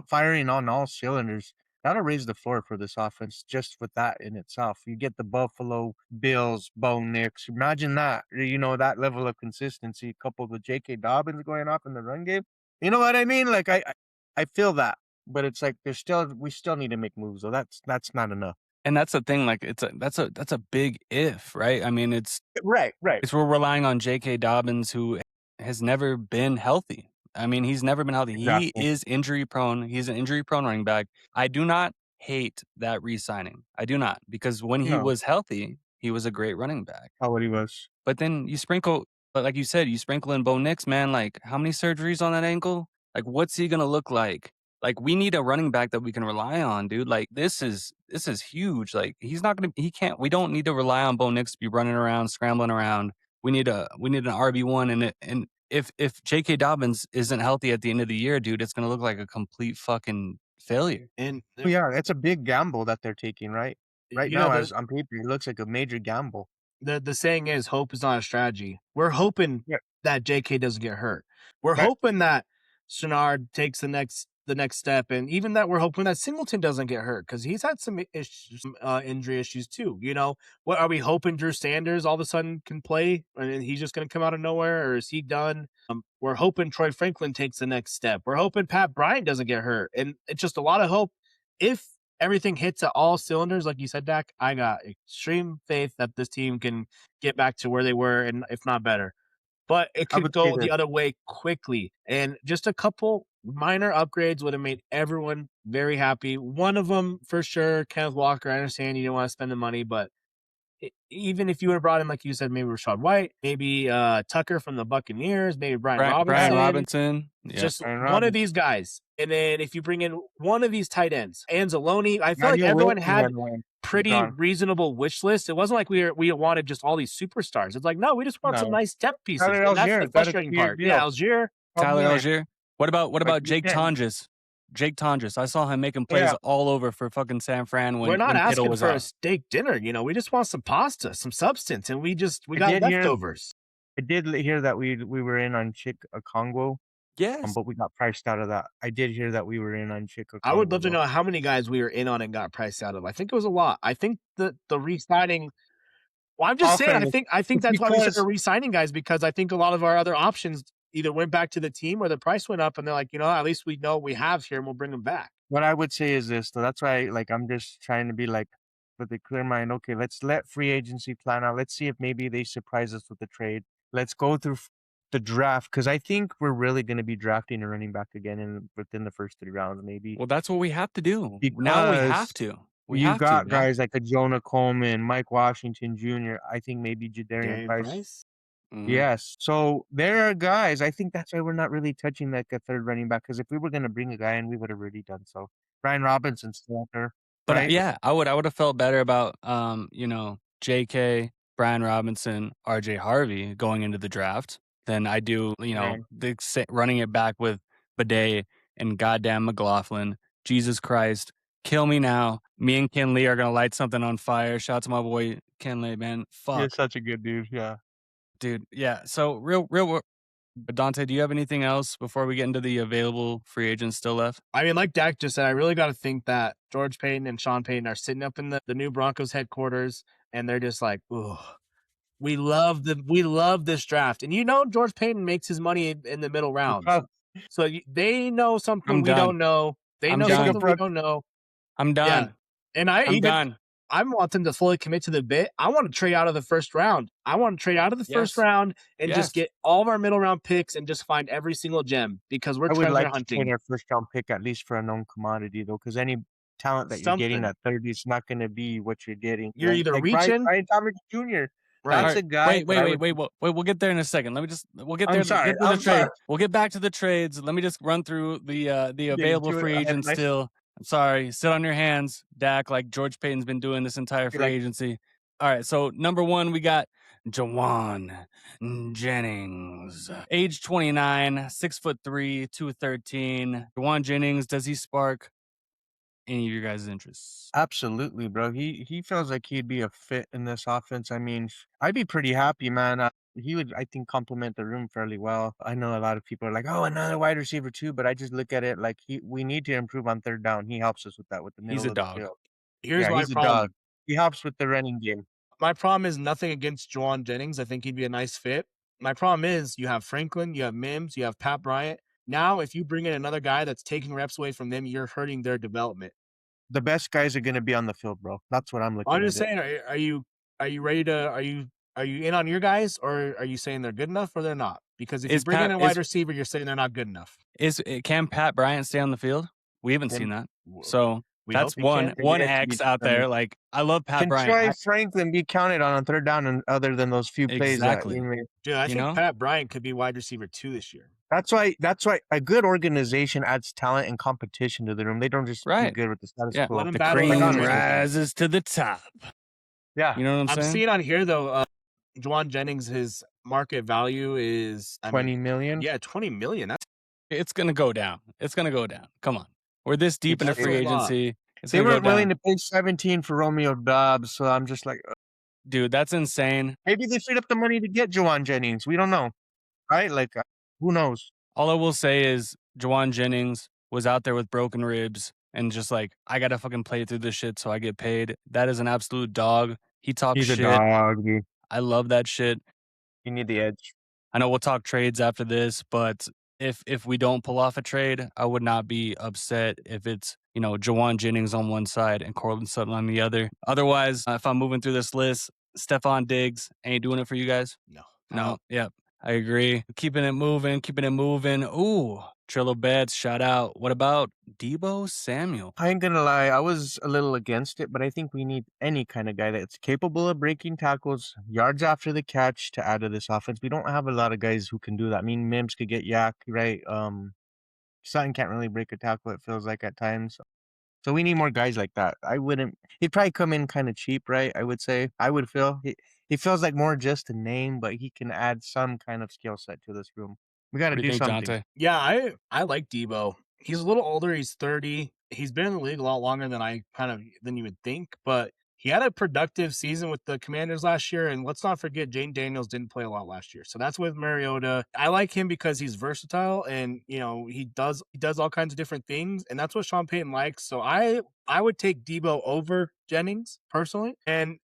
firing on all cylinders. That'll raise the floor for this offense just with that in itself. You get the Buffalo Bills, Bo Nix. Imagine that, that level of consistency coupled with J.K. Dobbins going off in the run game. You know what I mean? Like I feel that, but it's like we still need to make moves. So that's not enough. And that's the thing, like, that's a big if, right? I mean, Right. we're relying on J.K. Dobbins, who has never been healthy. I mean, he's never been healthy. He Exactly. is injury prone. He's an injury prone running back. I do not hate that re-signing. I do not, because when he No, was healthy, he was a great running back. how what he was. But then but like you said, you sprinkle in Bo Nix, man. Like, how many surgeries on that ankle? Like, what's he gonna look like? Like, we need a running back that we can rely on, dude. Like, this is huge. Like, he can't. We don't need to rely on Bo Nix to be running around, scrambling around. We need an RB1, and if J.K. Dobbins isn't healthy at the end of the year, dude, it's gonna look like a complete fucking failure. And Oh, yeah, it's a big gamble that they're taking, right? Right you know now, the as on paper, it looks like a major gamble. the saying is hope is not a strategy. We're hoping Yeah. that JK doesn't get hurt. We're Right. hoping that Chenard takes the next step, and even that we're hoping that Singleton doesn't get hurt because he's had some issues, injury issues too. You know, what are we hoping? Drew Sanders all of a sudden can play, and he's just going to come out of nowhere, or is he done? We're hoping Troy Franklin takes the next step. We're hoping Pat Bryant doesn't get hurt, and it's just a lot of hope. If everything hits at all cylinders, like you said, Dak, I got extreme faith that this team can get back to where they were, and if not better. But it I could would say go this. the other way quickly. And just a couple minor upgrades would have made everyone very happy. One of them, for sure, Kenneth Walker. I understand you don't want to spend the money, but even if you would have brought in, like you said, maybe Rashad White, maybe Tucker from the Buccaneers, maybe Brian Brian Robinson, Robinson, yeah. just Brian one of Robinson. these guys. And then if you bring in one of these tight ends, Anzalone, I feel like Manuel everyone Wilson had had one. pretty Gone. reasonable wish list. It wasn't like we wanted just all these superstars. It's like, no, we just want some No. nice depth pieces. Tyler And that's Algier, the got a frustrating 2-year part. Yeah, deal. Algier. Tyler million. Algier. What Like, about you Jake can't- Tonjes? Jake Tonjes. I saw him making plays Yeah. all over for fucking San Fran We're when not Kittle asking was for a out. steak dinner. You know, we just want some pasta, some substance, and we I got did hear- leftovers. I did hear that we were in on Congo, Yes. but we got priced out of that. I did hear that we were in on Congo. I would love to know how many guys we were in on and got priced out of. I think it was a lot. I think the re-signing. Well, I'm just saying. Often I think it's that's why we because- started re-signing guys, because I think a lot of our other options either went back to the team or the price went up, and they're like, you know, at least we know what we have here, and we'll bring them back. What I would say is this, though. That's why, like, I'm just trying to be like, with a clear mind. Okay, let's let free agency plan out. Let's see if maybe they surprise us with the trade. Let's go through the draft, because I think we're really going to be drafting a running back again within the first 3 rounds, maybe. Well, that's what we have to do. Now we have Because to. You got man. guys like a Jonah Coleman, Mike Washington Jr. I think maybe Jadarian Price. Mhm. Yes. So there are guys. I think that's why we're not really touching like a third running back. Because if we were going to bring a guy in, we would have already done so. Brian Robinson's still out there. But right? yeah, I would have felt better about JK, Brian Robinson, RJ Harvey going into the draft than I do, Man. running it back with Bidet and goddamn McLaughlin. Jesus Christ. Kill me now. Me and Kenley are gonna light something on fire. Shout out to my boy Kenley, man. Fuck. You're such a good dude. Yeah. Dude. Yeah. So real Dante, do you have anything else before we get into the available free agents still left? I mean, like Dak just said, I really got to think that George Payton and Sean Payton are sitting up in the new Broncos headquarters, and they're just like, "Ooh, we love this draft." And George Payton makes his money in the middle rounds, so they know something I'm we done. don't know. They I'm know done. something we don't know. I'm done. Yeah, and I'm done. I want them to fully commit to the bit. I want to trade out of the first round. I want to trade out of the first Yes. round and just Yes. get all of our middle round picks and just find every single gem, because we're I would treasure like to hunting. trade our first round pick at least for a known commodity, though, because any talent that you're getting Something. at 30 is not going to be what you're getting. You're either like reaching- Brian Thomas Jr. Right. That's a guy. Wait. We'll get there in a second. We'll get there. I'm sorry. Get to the I'm trade. sorry. We'll get back to the trades. Let me just run through the available do it free ahead, agents nice. still. I'm sorry. Sit on your hands, Dak, like George Payton's been doing this entire free agency. All right. So number 1, we got Jawan Jennings, age 29, 6'3", 213. Jawan Jennings, does he spark any of your guys' interests? Absolutely, bro. He feels like he'd be a fit in this offense. I mean, I'd be pretty happy, man. He would, I think, complement the room fairly well. I know a lot of people are like, "Oh, another wide receiver too," but I just look at it like we need to improve on third down. He helps us with that, with the middle He's a of the dog. field. Here's Yeah, my he's a problem. dog. He helps with the running game. My problem is nothing against Juwan Jennings. I think he'd be a nice fit. My problem is you have Franklin, you have Mims, you have Pat Bryant. Now, if you bring in another guy that's taking reps away from them, you're hurting their development. The best guys are going to be on the field, bro. That's what I'm looking I'm at. just saying, are you ready to are you in on your guys, or are you saying they're good enough or they're not? Because if you Is bring in Pat a wide receiver, you're saying they're not good enough. can Pat Bryant stay on the field? We haven't seen that. So We that's hope he can. one X out there. Like, I love Pat Can Bryant. Troy Franklin be counted on third down and other than those few plays that Exactly. Dude, I You think know? Pat Bryant could be wide receiver 2 this year. That's why a good organization adds talent and competition to the room. They don't just be Right. good with the status Yeah. quo. Let him The battle cream honestly. rises to the top. Yeah. You know what I'm I'm saying? seeing on here though, Juwan Jennings, his market value is 20 million. Yeah, 20 million. That's It's gonna go down. It's gonna go down. Come on. We're this deep into That's a free lot. agency. It's They gonna go weren't willing down. to pay 17 for Romeo Dobbs, so I'm just like, Dude, that's insane. maybe they freed up the money to get Juwan Jennings. We don't know, right? Like, who knows? All I will say is Juwan Jennings was out there with broken ribs and just like, I gotta fucking play through this shit so I get paid. That is an absolute dog. He talks He's a shit. dog. Dude. I love that shit. You need the edge. I know we'll talk trades after this, but if we don't pull off a trade, I would not be upset if it's, you know, Jawan Jennings on one side and Cortland Sutton on the other. Otherwise, if I'm moving through this list, Stephon Diggs ain't doing it for you guys. No. Yep. I agree. Keeping it moving. Ooh, Trillo Beds, shout out. What about Debo Samuel? I ain't gonna lie, I was a little against it, but I think we need any kind of guy that's capable of breaking tackles, yards after the catch to add to this offense. We don't have a lot of guys who can do that. I mean, Mims could get yak, right? Sutton can't really break a tackle, it feels like at times. So we need more guys like that. He'd probably come in kind of cheap, right? I would say. I would feel. He feels like more just a name, but he can add some kind of skill set to this room. We got to What do you do think, something. Jonte? Yeah, I like Debo. He's a little older. He's 30. He's been in the league a lot longer than you would think, but he had a productive season with the Commanders last year. And let's not forget, Jane Daniels didn't play a lot last year. So that's with Mariota. I like him because he's versatile and, you know, he does all kinds of different things. And that's what Sean Payton likes. So I would take Debo over Jennings personally. And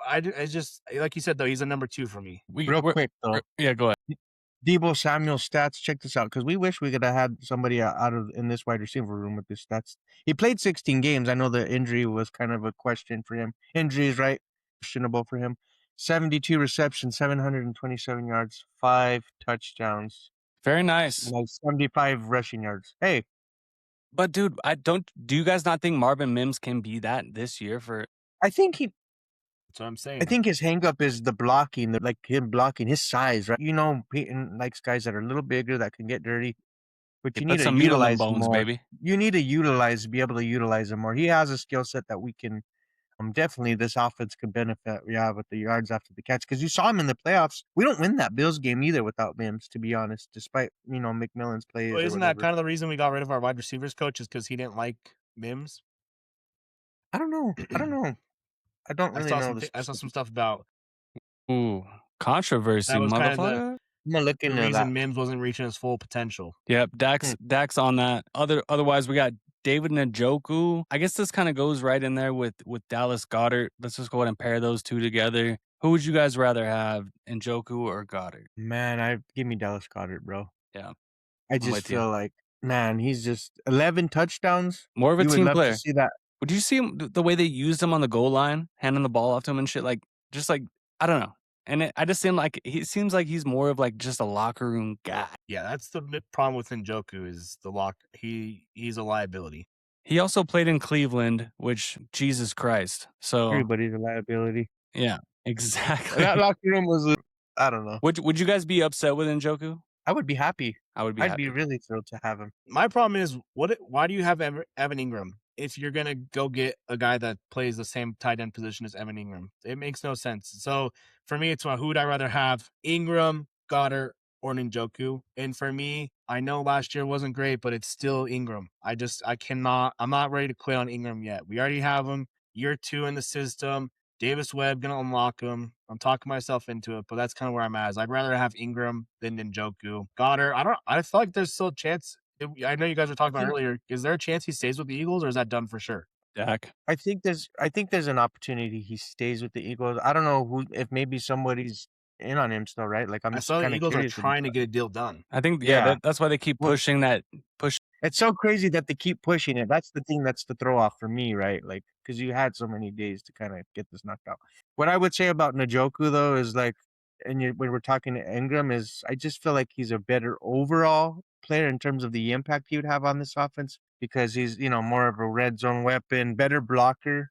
I just, like you said, though, he's a number 2 for me. Real quick, though. Yeah, go ahead. Debo Samuel stats. Check this out, because we wish we could have had somebody out of in this wide receiver room with this stats. He played 16 games. I know the injury was kind of a question for him. Injuries, right? Questionable for him. 72 receptions, 727 yards, 5 touchdowns. Very nice. Like 75 rushing yards. Hey. But dude, do you guys not think Marvin Mims can be that this year for? I think That's what I'm saying. I think his hangup is the blocking, like him blocking his size, right? You know, Peyton likes guys that are a little bigger that can get dirty, but you need to some meat on them utilize him bones, more. baby. You need to be able to utilize him more. He has a skill set that we can. Definitely, this offense could benefit. Yeah, with the yards after the catch, because you saw him in the playoffs. We don't win that Bills game either without Mims, to be honest. Despite McMillan's plays. Well, isn't that kind of the reason we got rid of our wide receivers coach? Is because he didn't like Mims? I don't know. I don't really know. I saw some stuff about Ooh, controversy, that was kind of motherfucker. I'm gonna look the into reason that. Mims wasn't reaching his full potential. Yep, Dax on that. Otherwise, we got David Njoku. I guess this kind of goes right in there with Dallas Goddard. Let's just go ahead and pair those two together. Who would you guys rather have, Njoku or Goddard? Man, give me Dallas Goddard, bro. Yeah, I just feel like, man, he's just 11 touchdowns. More of a You would team love player. to see that. Would you see him, the way they used him on the goal line, handing the ball off to him and shit? Like, just like, I don't know. And I just seems like he's more of like just a locker room guy. Yeah, that's the problem with Njoku is the lock. He's a liability. He also played in Cleveland, which Jesus Christ. So Everybody's a liability. yeah, exactly. That locker room was, I don't know. Would you guys be upset with Njoku? I would be happy. I'd I'd be really thrilled to have him. My problem is why do you have Evan Ingram if you're gonna go get a guy that plays the same tight end position as Evan Ingram? It makes no sense. So for me, it's who would I rather have, Ingram, Goddard, or Njoku? And for me, I know last year wasn't great, but it's still Ingram. I'm not ready to quit on Ingram yet. We already have him year 2 in the system. Davis Webb gonna unlock him. I'm talking myself into it, but that's kind of where I'm at. I'd rather have Ingram than Njoku. Goddard, I feel like there's still a chance. I know you guys were talking about earlier. Is there a chance he stays with the Eagles, or is that done for sure? Dak. I think there's an opportunity he stays with the Eagles. I don't know if maybe somebody's in on him still, right? Like I saw the Eagles are curious trying to get a deal done. I think Yeah. that's why they keep pushing that It's so crazy that they keep pushing it. That's the thing that's the throw off for me, right? Like, because you had so many days to kind of get this knocked out. What I would say about Njoku though is like, when we're talking to Ingram, is I just feel like he's a better overall player in terms of the impact he would have on this offense because he's more of a red zone weapon, better blocker.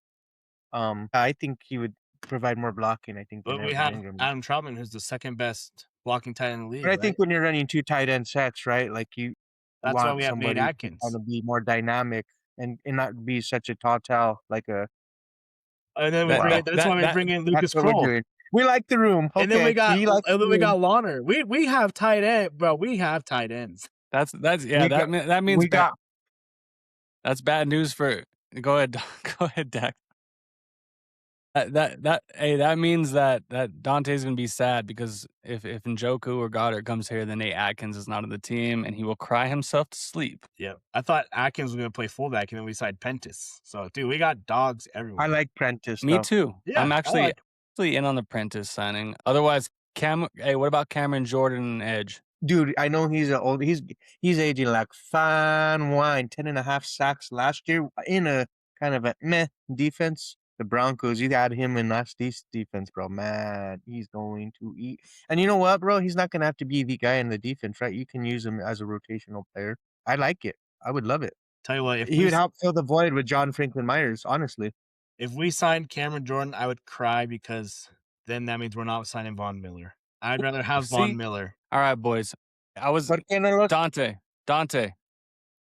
I think he would provide more blocking. I think But we than have Ingram. Adam Troutman, who's the second best blocking tight end in the league. But I right? think when you're running 2 tight end sets, right, like you That's why want we have Nate somebody to Atkins. kind of be more dynamic and not be such a tall, like a And then that's why we bring in Lucas that's what we're Kroll. doing. We like the room. And then Okay, we got he likes the room. Launer. We have tight end, bro. We have tight ends. That means that's bad news for. Go ahead, go ahead, Dak. That means that Dante's gonna be sad because if Njoku or Goddard comes here, then Nate Atkins is not on the team and he will cry himself to sleep. Yeah, I thought Atkins was gonna play fullback and then we signed Pentis. So dude, we got dogs everywhere. I like Prentice. Me though. too. Yeah, I'm actually in on the Prentice signing. Otherwise, what about Cameron Jordan and Edge? Dude, I know he's aging like fine wine. 10.5 sacks last year in a kind of a meh defense. The Broncos, you had him in last defense, bro. Man, he's going to eat. And you know what, bro? He's not gonna have to be the guy in the defense, right? You can use him as a rotational player. I like it. I would love it. Tell you what, if He would help fill the void with John Franklin Myers, honestly. If we signed Cameron Jordan, I would cry because then that means we're not signing Von Miller. I'd rather have Von Miller. All right, boys. Dante.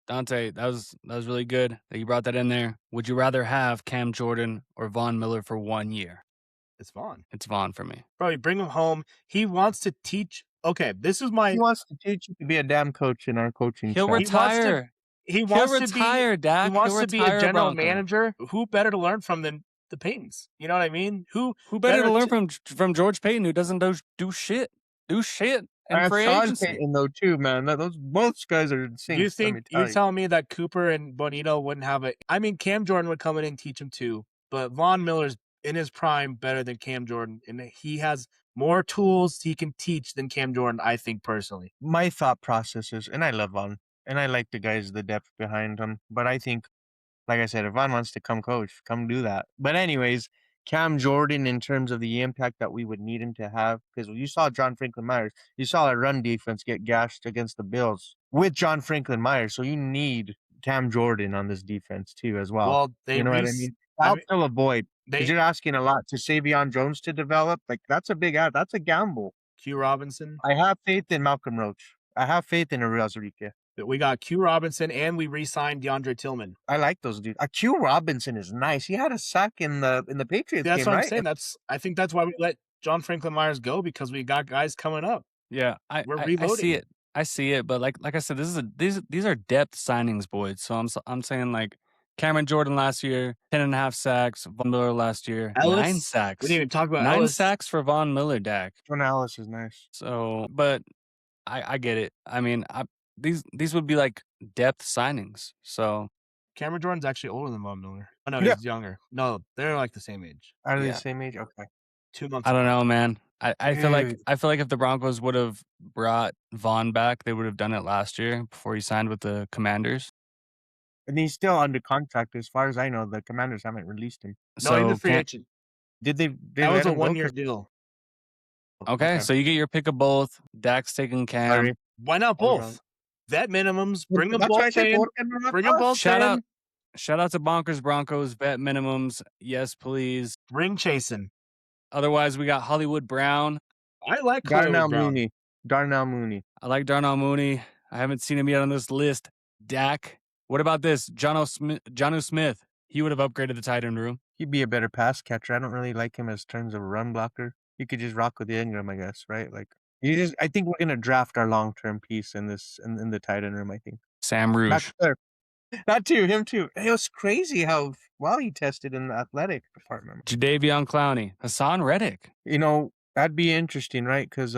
That was really good that you brought that in there. Would you rather have Cam Jordan or Von Miller for 1 year? It's Von. It's Von for me. Probably bring him home. He wants to teach. Okay, this is my. He wants to teach you to be a damn coach in our coaching. He'll retire. He wants to retire, Dak. He wants to be a general Bronco. manager. Who better to learn from than the Paytons? You know what I mean? Who better to learn from George Payton, who doesn't do shit. And free agency. Payton, though, too, man. Both guys are insane. You think you're telling me that Cooper and Bonito wouldn't have it? I mean, Cam Jordan would come in and teach him too, but Von Miller's in his prime better than Cam Jordan, and he has more tools he can teach than Cam Jordan, I think, personally. My thought process is, and I love Von, and I like the guys, the depth behind him, but I think, like I said, if Von wants to come coach, come do that. But anyways, Cam Jordan, in terms of the impact that we would need him to have, because you saw John Franklin Myers, you saw our run defense get gashed against the Bills with John Franklin Myers, so you need Cam Jordan on this defense too, as well. Well, you know what I mean? I'll fill a void. Because you're asking a lot to Savion Jones to develop. Like, that's a gamble. Q Robinson. I have faith in Malcolm Roach. I have faith in Ariel Zarica. We got Q Robinson and we re-signed DeAndre Tillman. I like those dudes. Q Robinson is nice. He had a sack in the Patriots game, what I'm saying. I think that's why we let John Franklin Myers go, because we got guys coming up. Yeah, we're reloading. I see it, but like I said, these are depth signings, boys. So I'm saying like Cameron Jordan last year, 10.5 sacks. Von Miller last year, Ellis, 9 sacks. We didn't even talk about 9 Ellis. sacks for Von Miller, Dak. John Ellis is nice. So, but I get it. I mean, these would be like depth signings. So Cameron Jordan's actually older than Von Miller. Oh no, he's younger. No, they're like the same age. Are they the same age? Okay. 2 months. I don't know, man. I feel like if the Broncos would have brought Von back, they would have done it last year before he signed with the Commanders. And he's still under contract, as far as I know. The Commanders haven't released him. No, he's a free agent. Did they? That was a 1-year deal. Okay, so you get your pick of both. Dak's taking Cam. Sorry. Why not both? Vet minimums. Bring them both in. Bring them both in. Shout out to Bonkers Broncos. Vet minimums. Yes, please. Ring chasing. Otherwise, we got Hollywood Brown. I like Darnell Mooney. Darnell Mooney. I like Darnell Mooney. I haven't seen him yet on this list. Dak. What about this? Jonnu Smith. He would have upgraded the tight end room. He'd be a better pass catcher. I don't really like him as terms of run blocker. You could just rock with Ingram, I guess, right? Like, I think we're gonna draft our long-term piece in the tight end room. I think Sam Rouge. That too, him too. It was crazy how well he tested in the athletic department. Jadeveon Clowney, Hassan Reddick. You know, that'd be interesting, right? Because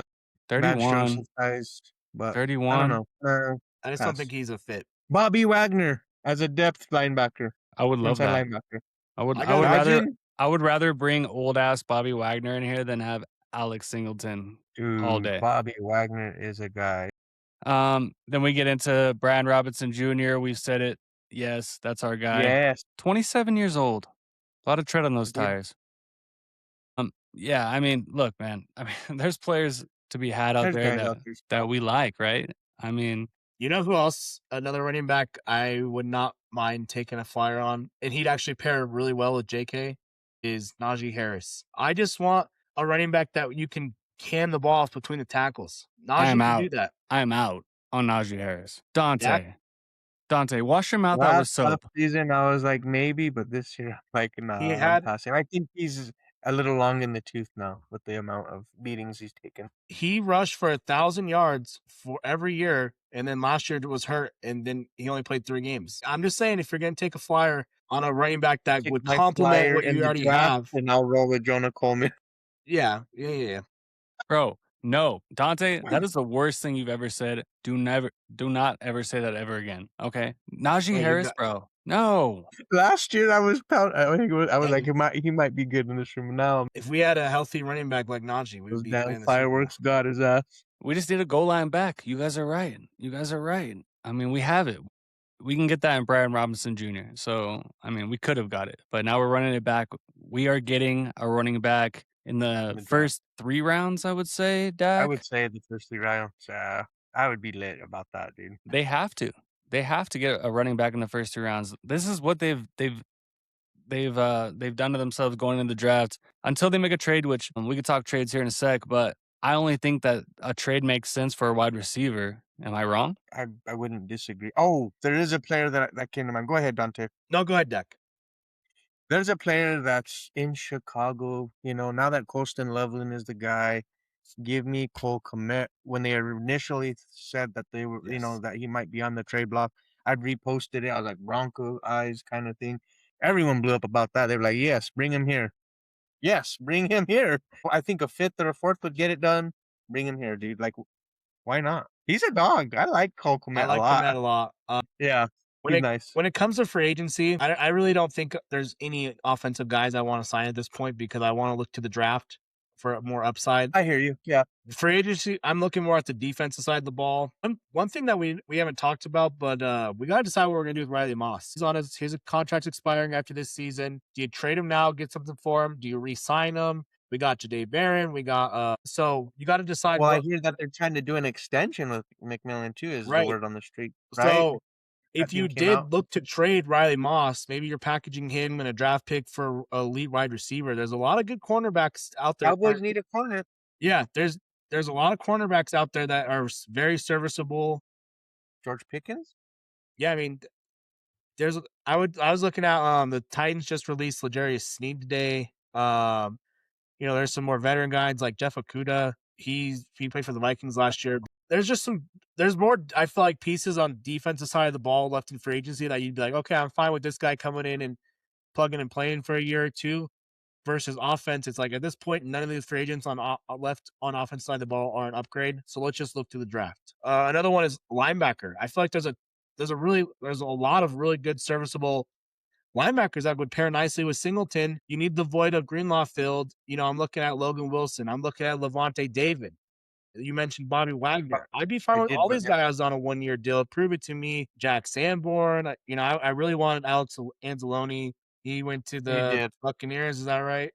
31 size, but 31. I don't know. I just don't think he's a fit. Bobby Wagner as a depth linebacker. I would love that. Linebacker. I would rather bring old ass Bobby Wagner in here than have Alex Singleton all day. Bobby Wagner is a guy. Then we get into Brian Robinson Jr. We've said it. Yes, that's our guy. Yes. 27 years old. A lot of tread on those Good. tires. Yeah, I mean, look, man. I mean, there's players to be had out There's there guys that out there that still. we like, right? I mean, You know who else? Another running back I would not mind taking a flyer on, and he'd actually pair really well with JK, is Najee Harris. I just want a running back that you can the ball off between the tackles. I am Najee can out. do that. I am out on Najee Harris. Dak, Dante, wash your mouth out with Last soap. season, I was like, maybe, but this year, like, nah, he I'm had passing. I think he's a little long in the tooth now with the amount of beatings he's taken. he rushed for 1,000 yards for every year, and then last year was hurt, and then he only played 3 games. I'm just saying, if you're going to take a flyer on a running back that Kick would my complement flyer what in you the already draft, have, and I'll roll with Jonah Coleman. yeah. Bro, no. Dante, that is the worst thing you've ever said. Do not ever say that ever again. Okay? Najee Well, you Harris, got bro. No. Last year, I was like, Hey. he might be good in this room. Now if we had a healthy running back like Najee, we'd those be damn playing the Super Bowl. fireworks got his ass. We just need a goal line back. You guys are right. I mean, we have it. We can get that in Brian Robinson Jr. So, I mean, we could have got it, but now we're running it back. We are getting a running back in the draft. first 3 rounds, I would say, I Dak. would say the first 3 rounds. I would be lit about that, dude. They have to. They have to get a running back in the first 2 rounds. This is what they've done to themselves going into the draft until they make a trade, which we could talk trades here in a sec, but I only think that a trade makes sense for a wide receiver. Am I wrong? I wouldn't disagree. Oh, there is a player that came to mind. Go ahead, Dante. No, go ahead, Dak. There's a player that's in Chicago. You know, now that Colston Loveland is the guy, give me Cole Kmet. When they initially said that they were, Yes. that he might be on the trade block, I'd reposted it. I was like, Bronco eyes kind of thing. Everyone blew up about that. They were like, yes, bring him here. Yes, bring him here. I think a 5th or a 4th would get it done. Bring him here, dude. Like, why not? He's a dog. I like Cole I Kmet a like lot. Komet a lot. Yeah, When he's it nice. when it comes to free agency, I really don't think there's any offensive guys I want to sign at this point because I want to look to the draft for more upside. I hear you. Yeah. Free agency, I'm looking more at the defensive side of the ball. One thing that we haven't talked about, but we got to decide what we're going to do with Riley Moss. His contract's expiring after this season. Do you trade him now, get something for him? Do you re-sign him? We got Jadae Barron. We got so you got to decide Well, I what hear that they're trying to do an extension with McMillan too, is the right. word on the street, right? So That if thing you came out. did look to trade Riley Moss, maybe you're packaging him in a draft pick for a elite wide receiver. There's a lot of good cornerbacks out there. Cowboys need a corner. Yeah, there's a lot of cornerbacks out there that are very serviceable. George Pickens? Yeah, I mean, I was looking at the Titans just released L'Jarius Sneed today. There's some more veteran guys like Jeff Okuda. He played for the Vikings last year. There's more, I feel like, pieces on defensive side of the ball left in free agency that you'd be like, okay, I'm fine with this guy coming in and plugging and playing for a year or two. Versus offense, it's like at this point, none of these free agents left on offense side of the ball are an upgrade. So let's just look to the draft. Another one is linebacker. I feel like there's a lot of really good serviceable linebackers that would pair nicely with Singleton. You need the void of Greenlaw filled. I'm looking at Logan Wilson. I'm looking at Levante David. You mentioned Bobby Wagner. I'd be fine with all these guys on a 1-year deal. Prove it to me. Jack Sanborn. I really wanted Alex Anzalone. He went to the Buccaneers. Is that right?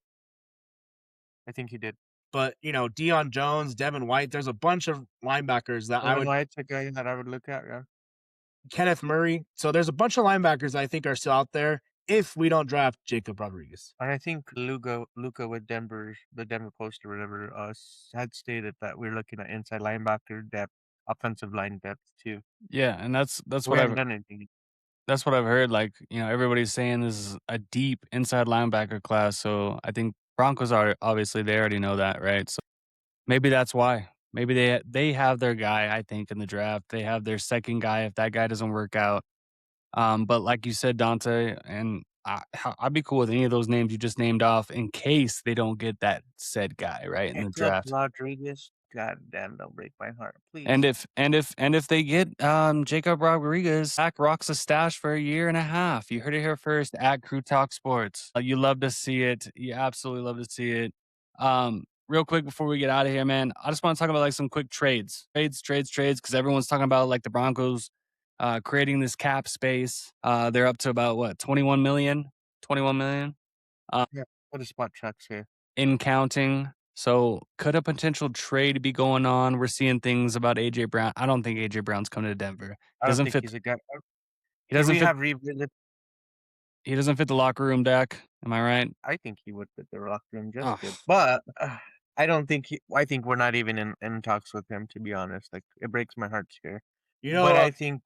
I think he did. But, Deion Jones, Devin White, there's a bunch of linebackers that Devin White's a guy that I would look at, yeah. Kenneth Murray. So there's a bunch of linebackers I think are still out there if we don't draft Jacob Rodriguez. And I think Luca with the Denver Post or whatever, had stated that we're looking at inside linebacker depth, offensive line depth too. Yeah, and that's We what haven't done anything. that's what I've heard. Like, everybody's saying this is a deep inside linebacker class. So I think Broncos are obviously they already know that, right? So maybe that's why. Maybe they have their guy. I think in the draft they have their second guy if that guy doesn't work out. But like you said, Dante, and I'd be cool with any of those names you just named off in case they don't get that said guy right in the draft. Rodriguez, God damn, don't break my heart, please. And if they get Jacob Rodriguez, Zach rocks a stash for a year and a half. You heard it here first at Crew Talk Sports. You love to see it. You absolutely love to see it. real quick before we get out of here, man, I just want to talk about like some quick trades, because everyone's talking about like the Broncos creating this cap space. They're up to about what 21 million, 21 million Yeah. What does spot track say? in counting. So could a potential trade be going on? We're seeing things about AJ Brown. I don't think AJ Brown's coming to Denver. I don't Doesn't think fit. he's a guy. He Can doesn't we fit. have revisit? He doesn't fit the locker room deck. Am I right? I think he would fit the locker room just Oh, good. But I don't think I think we're not even in talks with him, to be honest. Like, it breaks my heart to hear. You know, But I think.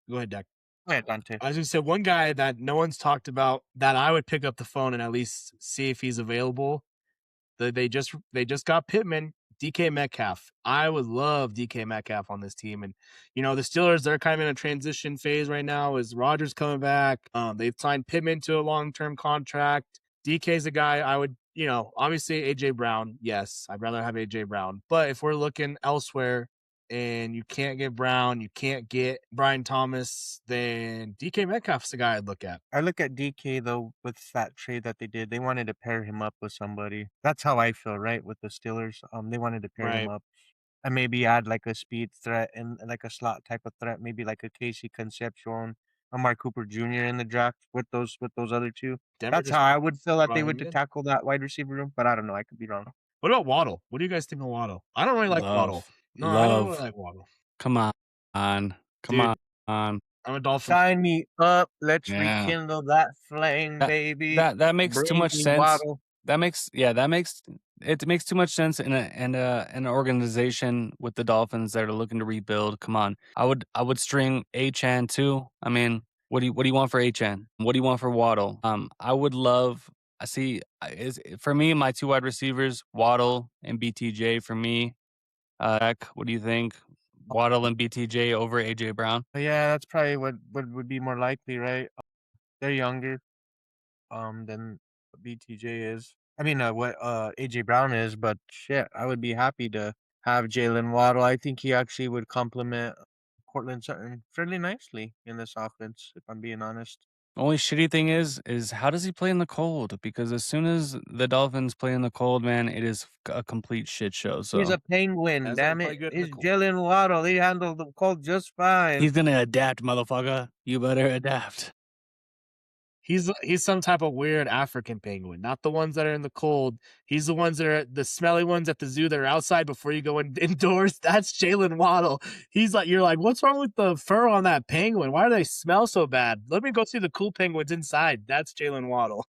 go ahead, Dak. Go ahead, Dante. I was gonna say one guy that no one's talked about that I would pick up the phone and at least see if he's available. They just got Pittman, DK Metcalf. I would love DK Metcalf on this team, and the Steelers, they're kind of in a transition phase right now. Is Rodgers coming back? They've signed Pittman to a long-term contract. DK's a guy I would, obviously AJ Brown. Yes, I'd rather have AJ Brown, but if we're looking elsewhere and you can't get Brown, you can't get Brian Thomas, then DK Metcalf's the guy I'd look at. I look at DK though with that trade that they did. They wanted to pair him up with somebody. That's how I feel, right? With the Steelers, they wanted to pair him Right. up and maybe add like a speed threat and like a slot type of threat, maybe like a Casey Concepcion, a Mark Cooper Jr. in the draft with those other two. Denver That's just how I would feel that brought they him would to in. tackle that wide receiver room, but I don't know. I could be wrong. What about Waddle? What do you guys think of Waddle? I don't really like Waddle. No, I don't really like Waddle. Come on. Come Dude, on. I'm a Dolphin. Sign me up. Let's Yeah. rekindle that flame, baby. That makes too Bring much me sense. Waddle. It makes too much sense in an organization with the Dolphins that are looking to rebuild. Come on. I would string Achan too. I mean, what do you want for Achan? What do you want for Waddle? I would love for me, my two wide receivers, Waddle and BTJ for me. Zach, what do you think? Waddle and BTJ over AJ Brown? Yeah, that's probably what would be more likely, right? They're younger than BTJ is. I mean, what AJ Brown is, but shit, I would be happy to have Jalen Waddle. I think he actually would complement Cortland Sutton fairly nicely in this offense, if I'm being honest. Only shitty thing is how does he play in the cold? Because as soon as the Dolphins play in the cold, man, it is a complete shit show. So He's a Penguin, That's damn pretty it. good in the He's cold. Jalen Waddle. He handled the cold just fine. he's gonna adapt, motherfucker. You better adapt. He's some type of weird African penguin, not the ones that are in the cold. He's the ones that are the smelly ones at the zoo that are outside before you go indoors. That's Jalen Waddle. He's like, you're like, what's wrong with the fur on that penguin? Why do they smell so bad? Let me go see the cool penguins inside. That's Jalen Waddle.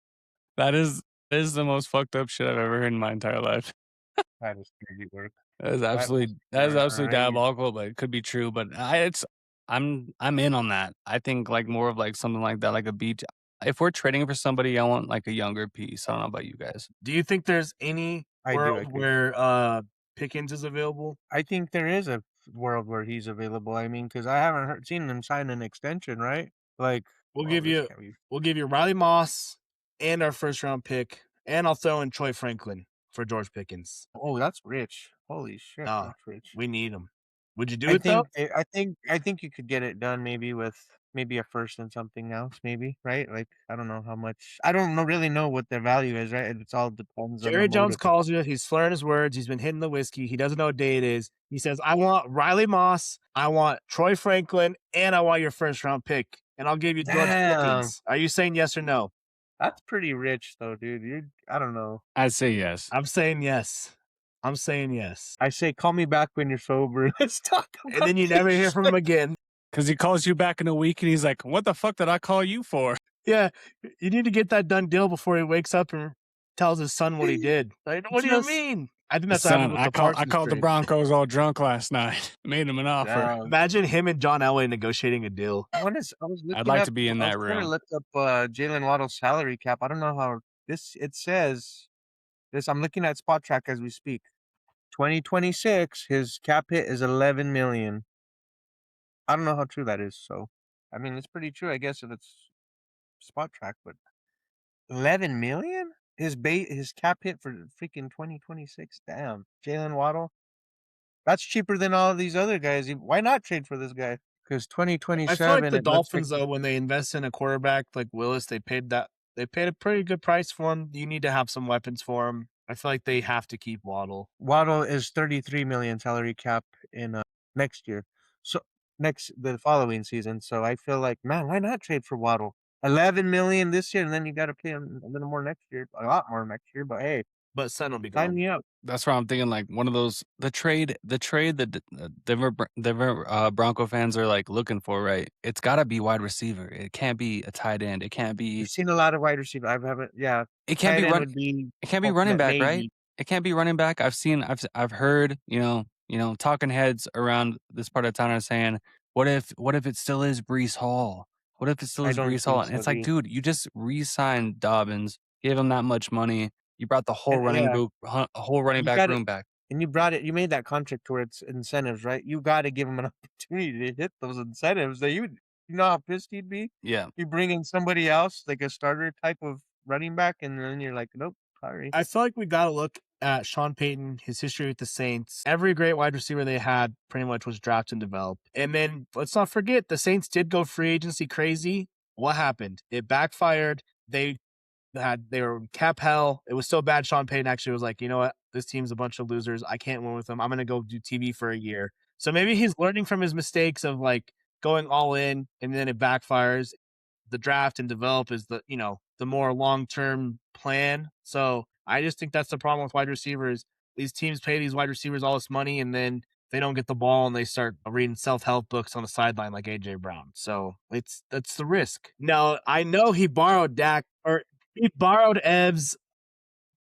That is the most fucked up shit I've ever heard in my entire life. That is crazy work. That is absolutely diabolical, but it could be true. But I'm in on that. I think like more of like something like that, like a beat. If we're trading for somebody, I want like a younger piece. I don't know about you guys. Do you think there's any I do world agree. where Pickens is available? I think there is a world where he's available. I mean, because I haven't seen him sign an extension, right? Like, We'll give you Riley Moss and our first round pick, and I'll throw in Troy Franklin for George Pickens. Oh, that's rich. Holy shit, Oh, that's rich. we need him. Would you do I it though? think I think you could get it done maybe with maybe a first and something else, maybe, right? Like, I don't know how much. I don't really know what their value is, right? It's all depends on Jerry the Jones motive. calls you. He's slurring his words. He's been hitting the whiskey. He doesn't know what day it is. He says, I want Riley Moss, I want Troy Franklin, and I want your first round pick. And I'll give you George Damn. Pickens. Are you saying yes or no? That's pretty rich, though, dude. I don't know. I'd say yes. I'm saying yes. I'm saying yes. I say, call me back when you're sober. Let's talk about And then you never hear from him again. Because he calls you back in a week and he's like, what the fuck did I call you for? Yeah, you need to get that done deal before he wakes up and tells his son what he did. Like, what do you mean? I think that's what happened with the I Parsons called the trade. Broncos all drunk last night. Made him an offer. Damn. Imagine him and John Elway negotiating a deal. I was I'd like to be in that I was trying to room. look up Jalen Waddle's salary cap. I don't know how it says this. I'm looking at Spot Track as we speak. 2026, his cap hit is 11 million. I don't know how true that is. So, I mean, it's pretty true, I guess, if it's Spot Track. But 11 million, his cap hit for freaking 2026. Damn, Jalen Waddle. That's cheaper than all of these other guys. Why not trade for this guy? Because 2027. I feel like the it looks Dolphins, though, when they invest in a quarterback like Willis, they paid a pretty good price for him. You need to have some weapons for him. I feel like they have to keep Waddle. Waddle is 33 million salary cap in next year. So the following season. So I feel like, man, why not trade for Waddle? 11 million this year, and then you got to pay him a little more next year, a lot more next year. But hey, But Sen will be sign gone. me up. That's why I'm thinking like one of those the trade that Denver Bronco fans are like looking for, right? It's got to be wide receiver. It can't be a tight end. It can't be I've seen a lot of wide receiver. I haven't. Yeah, it can't be tight end run would be it can't be running ultimate back, right? maybe. It can't be running back. I've heard, talking heads around this part of town are saying, what if it still is Brees Hall? What if it still I is don't Brees Hall? think And so, it's like, D. dude, you just re-signed Dobbins, gave him that much money. You brought the whole And yeah, whole running you back got it. room back. And you brought it. You made that contract where it's incentives, right? You got to give him an opportunity to hit those incentives. That you know how pissed he'd be. Yeah. You bring in somebody else, like a starter type of running back, and then you're like, nope, sorry. I feel like we got to look at Sean Payton, his history with the Saints. Every great wide receiver they had pretty much was drafted and developed. And then let's not forget, the Saints did go free agency crazy. What happened? It backfired. They were in cap hell. It was so bad. Sean Payton actually was like, you know what? This team's a bunch of losers. I can't win with them. I'm going to go do TV for a year. So maybe he's learning from his mistakes of like going all in and then it backfires. The draft and develop is the more long-term plan. So I just think that's the problem with wide receivers. These teams pay these wide receivers all this money and then they don't get the ball and they start reading self-help books on the sideline like AJ Brown. So that's the risk. Now I know he borrowed Ev's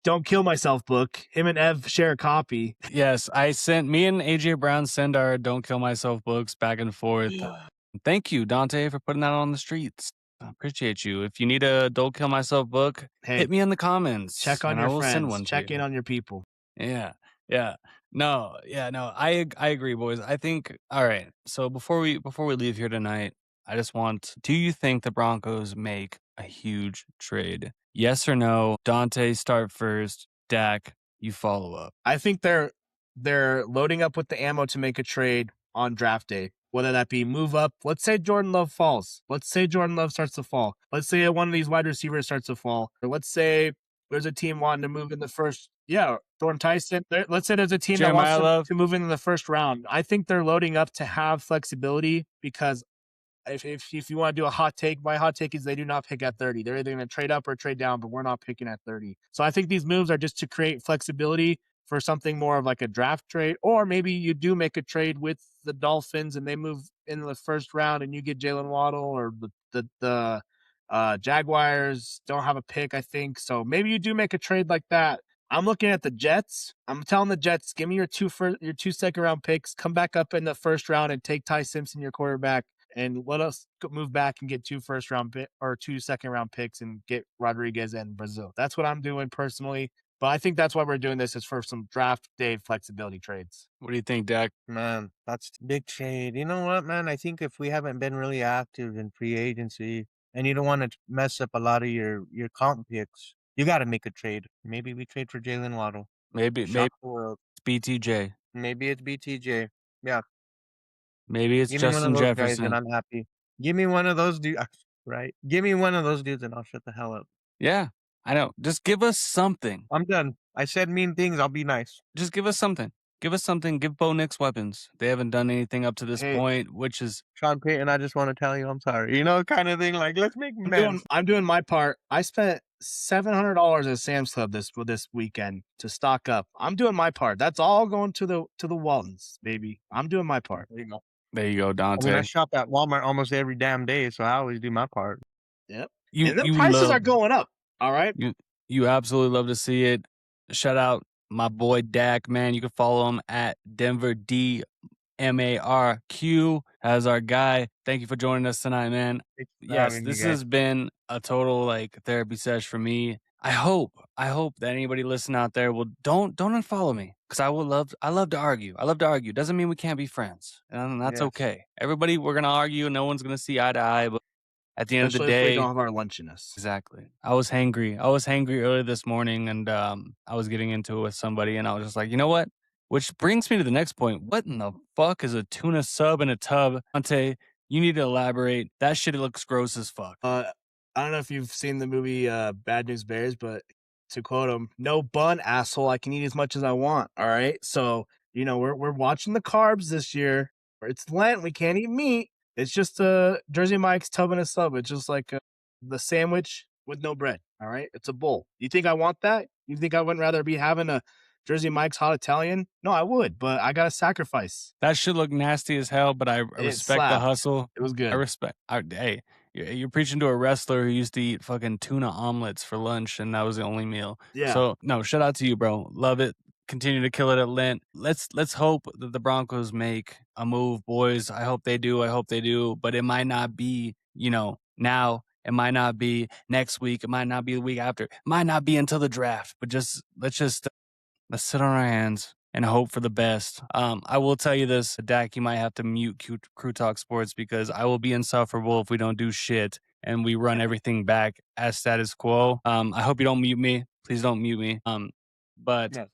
Don't Kill Myself book. Him and Ev share a copy. Yes, me and AJ Brown send our Don't Kill Myself books back and forth. Thank you, Dante, for putting that on the streets. I appreciate you. If you need a Don't Kill Myself book, hit me in the comments. Check on and your I will friends. send one. Check in on your people. Yeah. No. I agree, boys. I think all right. So before we leave here tonight, do you think the Broncos make a huge trade? Yes or no? Dante, start first. Dak, you follow up. I think they're loading up with the ammo to make a trade on draft day. Whether that be move up, let's say Jordan Love falls. Let's say Jordan Love starts to fall. Let's say one of these wide receivers starts to fall. Or let's say there's a team wanting to move in the first. Yeah, Jordan Tyson. Let's say there's a team that wants to move into the first round. I think they're loading up to have flexibility because if you want to do a hot take, my hot take is they do not pick at 30. They're either going to trade up or trade down, but we're not picking at 30. So I think these moves are just to create flexibility for something more of like a draft trade, or maybe you do make a trade with the Dolphins and they move in the first round and you get Jalen Waddle, or the Jaguars don't have a pick, I think. So maybe you do make a trade like that. I'm looking at the Jets. I'm telling the Jets, give me your two second round picks, come back up in the first round and take Ty Simpson, your quarterback, and let us move back and get 2 second round picks and get Rodriguez and Brazil. That's what I'm doing personally. But I think that's why we're doing this, is for some draft day flexibility trades. What do you think, Dak? Man, that's a big trade. You know what, man? I think if we haven't been really active in free agency and you don't want to mess up a lot of your comp picks, you got to make a trade. Maybe we trade for Jalen Waddle. Maybe it's BTJ. Maybe it's BTJ. Yeah. Maybe it's Give Justin me one of those Jefferson. guys and I'm happy. Give me one of those dudes, right? Give me one of those dudes and I'll shut the hell up. Yeah, I know. Just give us something. I'm done. I said mean things. I'll be nice. Just give us something. Give us something. Give Bo Nix weapons. They haven't done anything up to this point, which is Sean Payton. I just want to tell you I'm sorry. You know, kind of thing. Like, let's make amends. I'm doing my part. I spent $700 at Sam's Club this weekend to stock up. I'm doing my part. That's all going to the Waltons, baby. I'm doing my part. There you go, Dante. I mean, I shop at Walmart almost every damn day, so I always do my part. Yep. And the prices are going up. All right. You absolutely love to see it. Shout out my boy Dak, man. You can follow him at Denver DMARQ as our guy. Thank you for joining us tonight, man. Yes, this has been a total like therapy sesh for me. I hope that anybody listening out there will don't unfollow me, because I love to argue. I love to argue. Doesn't mean we can't be friends, and that's okay. Everybody, we're gonna argue. No one's gonna see eye to eye, but at the end of the day, if we don't have our lunchiness. Exactly. I was hangry early this morning, and I was getting into it with somebody, and I was just like, you know what? Which brings me to the next point. What in the fuck is a tuna sub in a tub? Dante, you need to elaborate. That shit looks gross as fuck. I don't know if you've seen the movie Bad News Bears, but to quote him, no bun, asshole. I can eat as much as I want. All right. So, we're watching the carbs this year. It's Lent. We can't eat meat. It's just Jersey Mike's tub and a sub. It's just like the sandwich with no bread. All right. It's a bowl. You think I want that? You think I wouldn't rather be having a Jersey Mike's hot Italian? No, I would, but I got to sacrifice. That should look nasty as hell, but I respect the slapped. hustle. It was good. Hey, you're preaching to a wrestler who used to eat fucking tuna omelets for lunch, and that was the only meal. Yeah. So, no, shout out to you, bro. Love it. Continue to kill it at Lent. Let's hope that the Broncos make a move, boys. I hope they do. I hope they do. But it might not be, now. It might not be next week. It might not be the week after. It might not be until the draft. But let's sit on our hands and hope for the best. I will tell you this, Dak, you might have to mute Crew Talk Sports because I will be insufferable if we don't do shit and we run everything back as status quo. I hope you don't mute me. Please don't mute me. But Yes.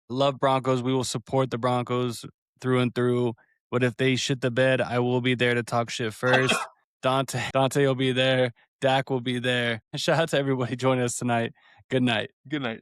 love Broncos. We will support the Broncos through and through. But if they shit the bed, I will be there to talk shit first. Dante will be there. Dak will be there. Shout out to everybody joining us tonight. Good night. Good night.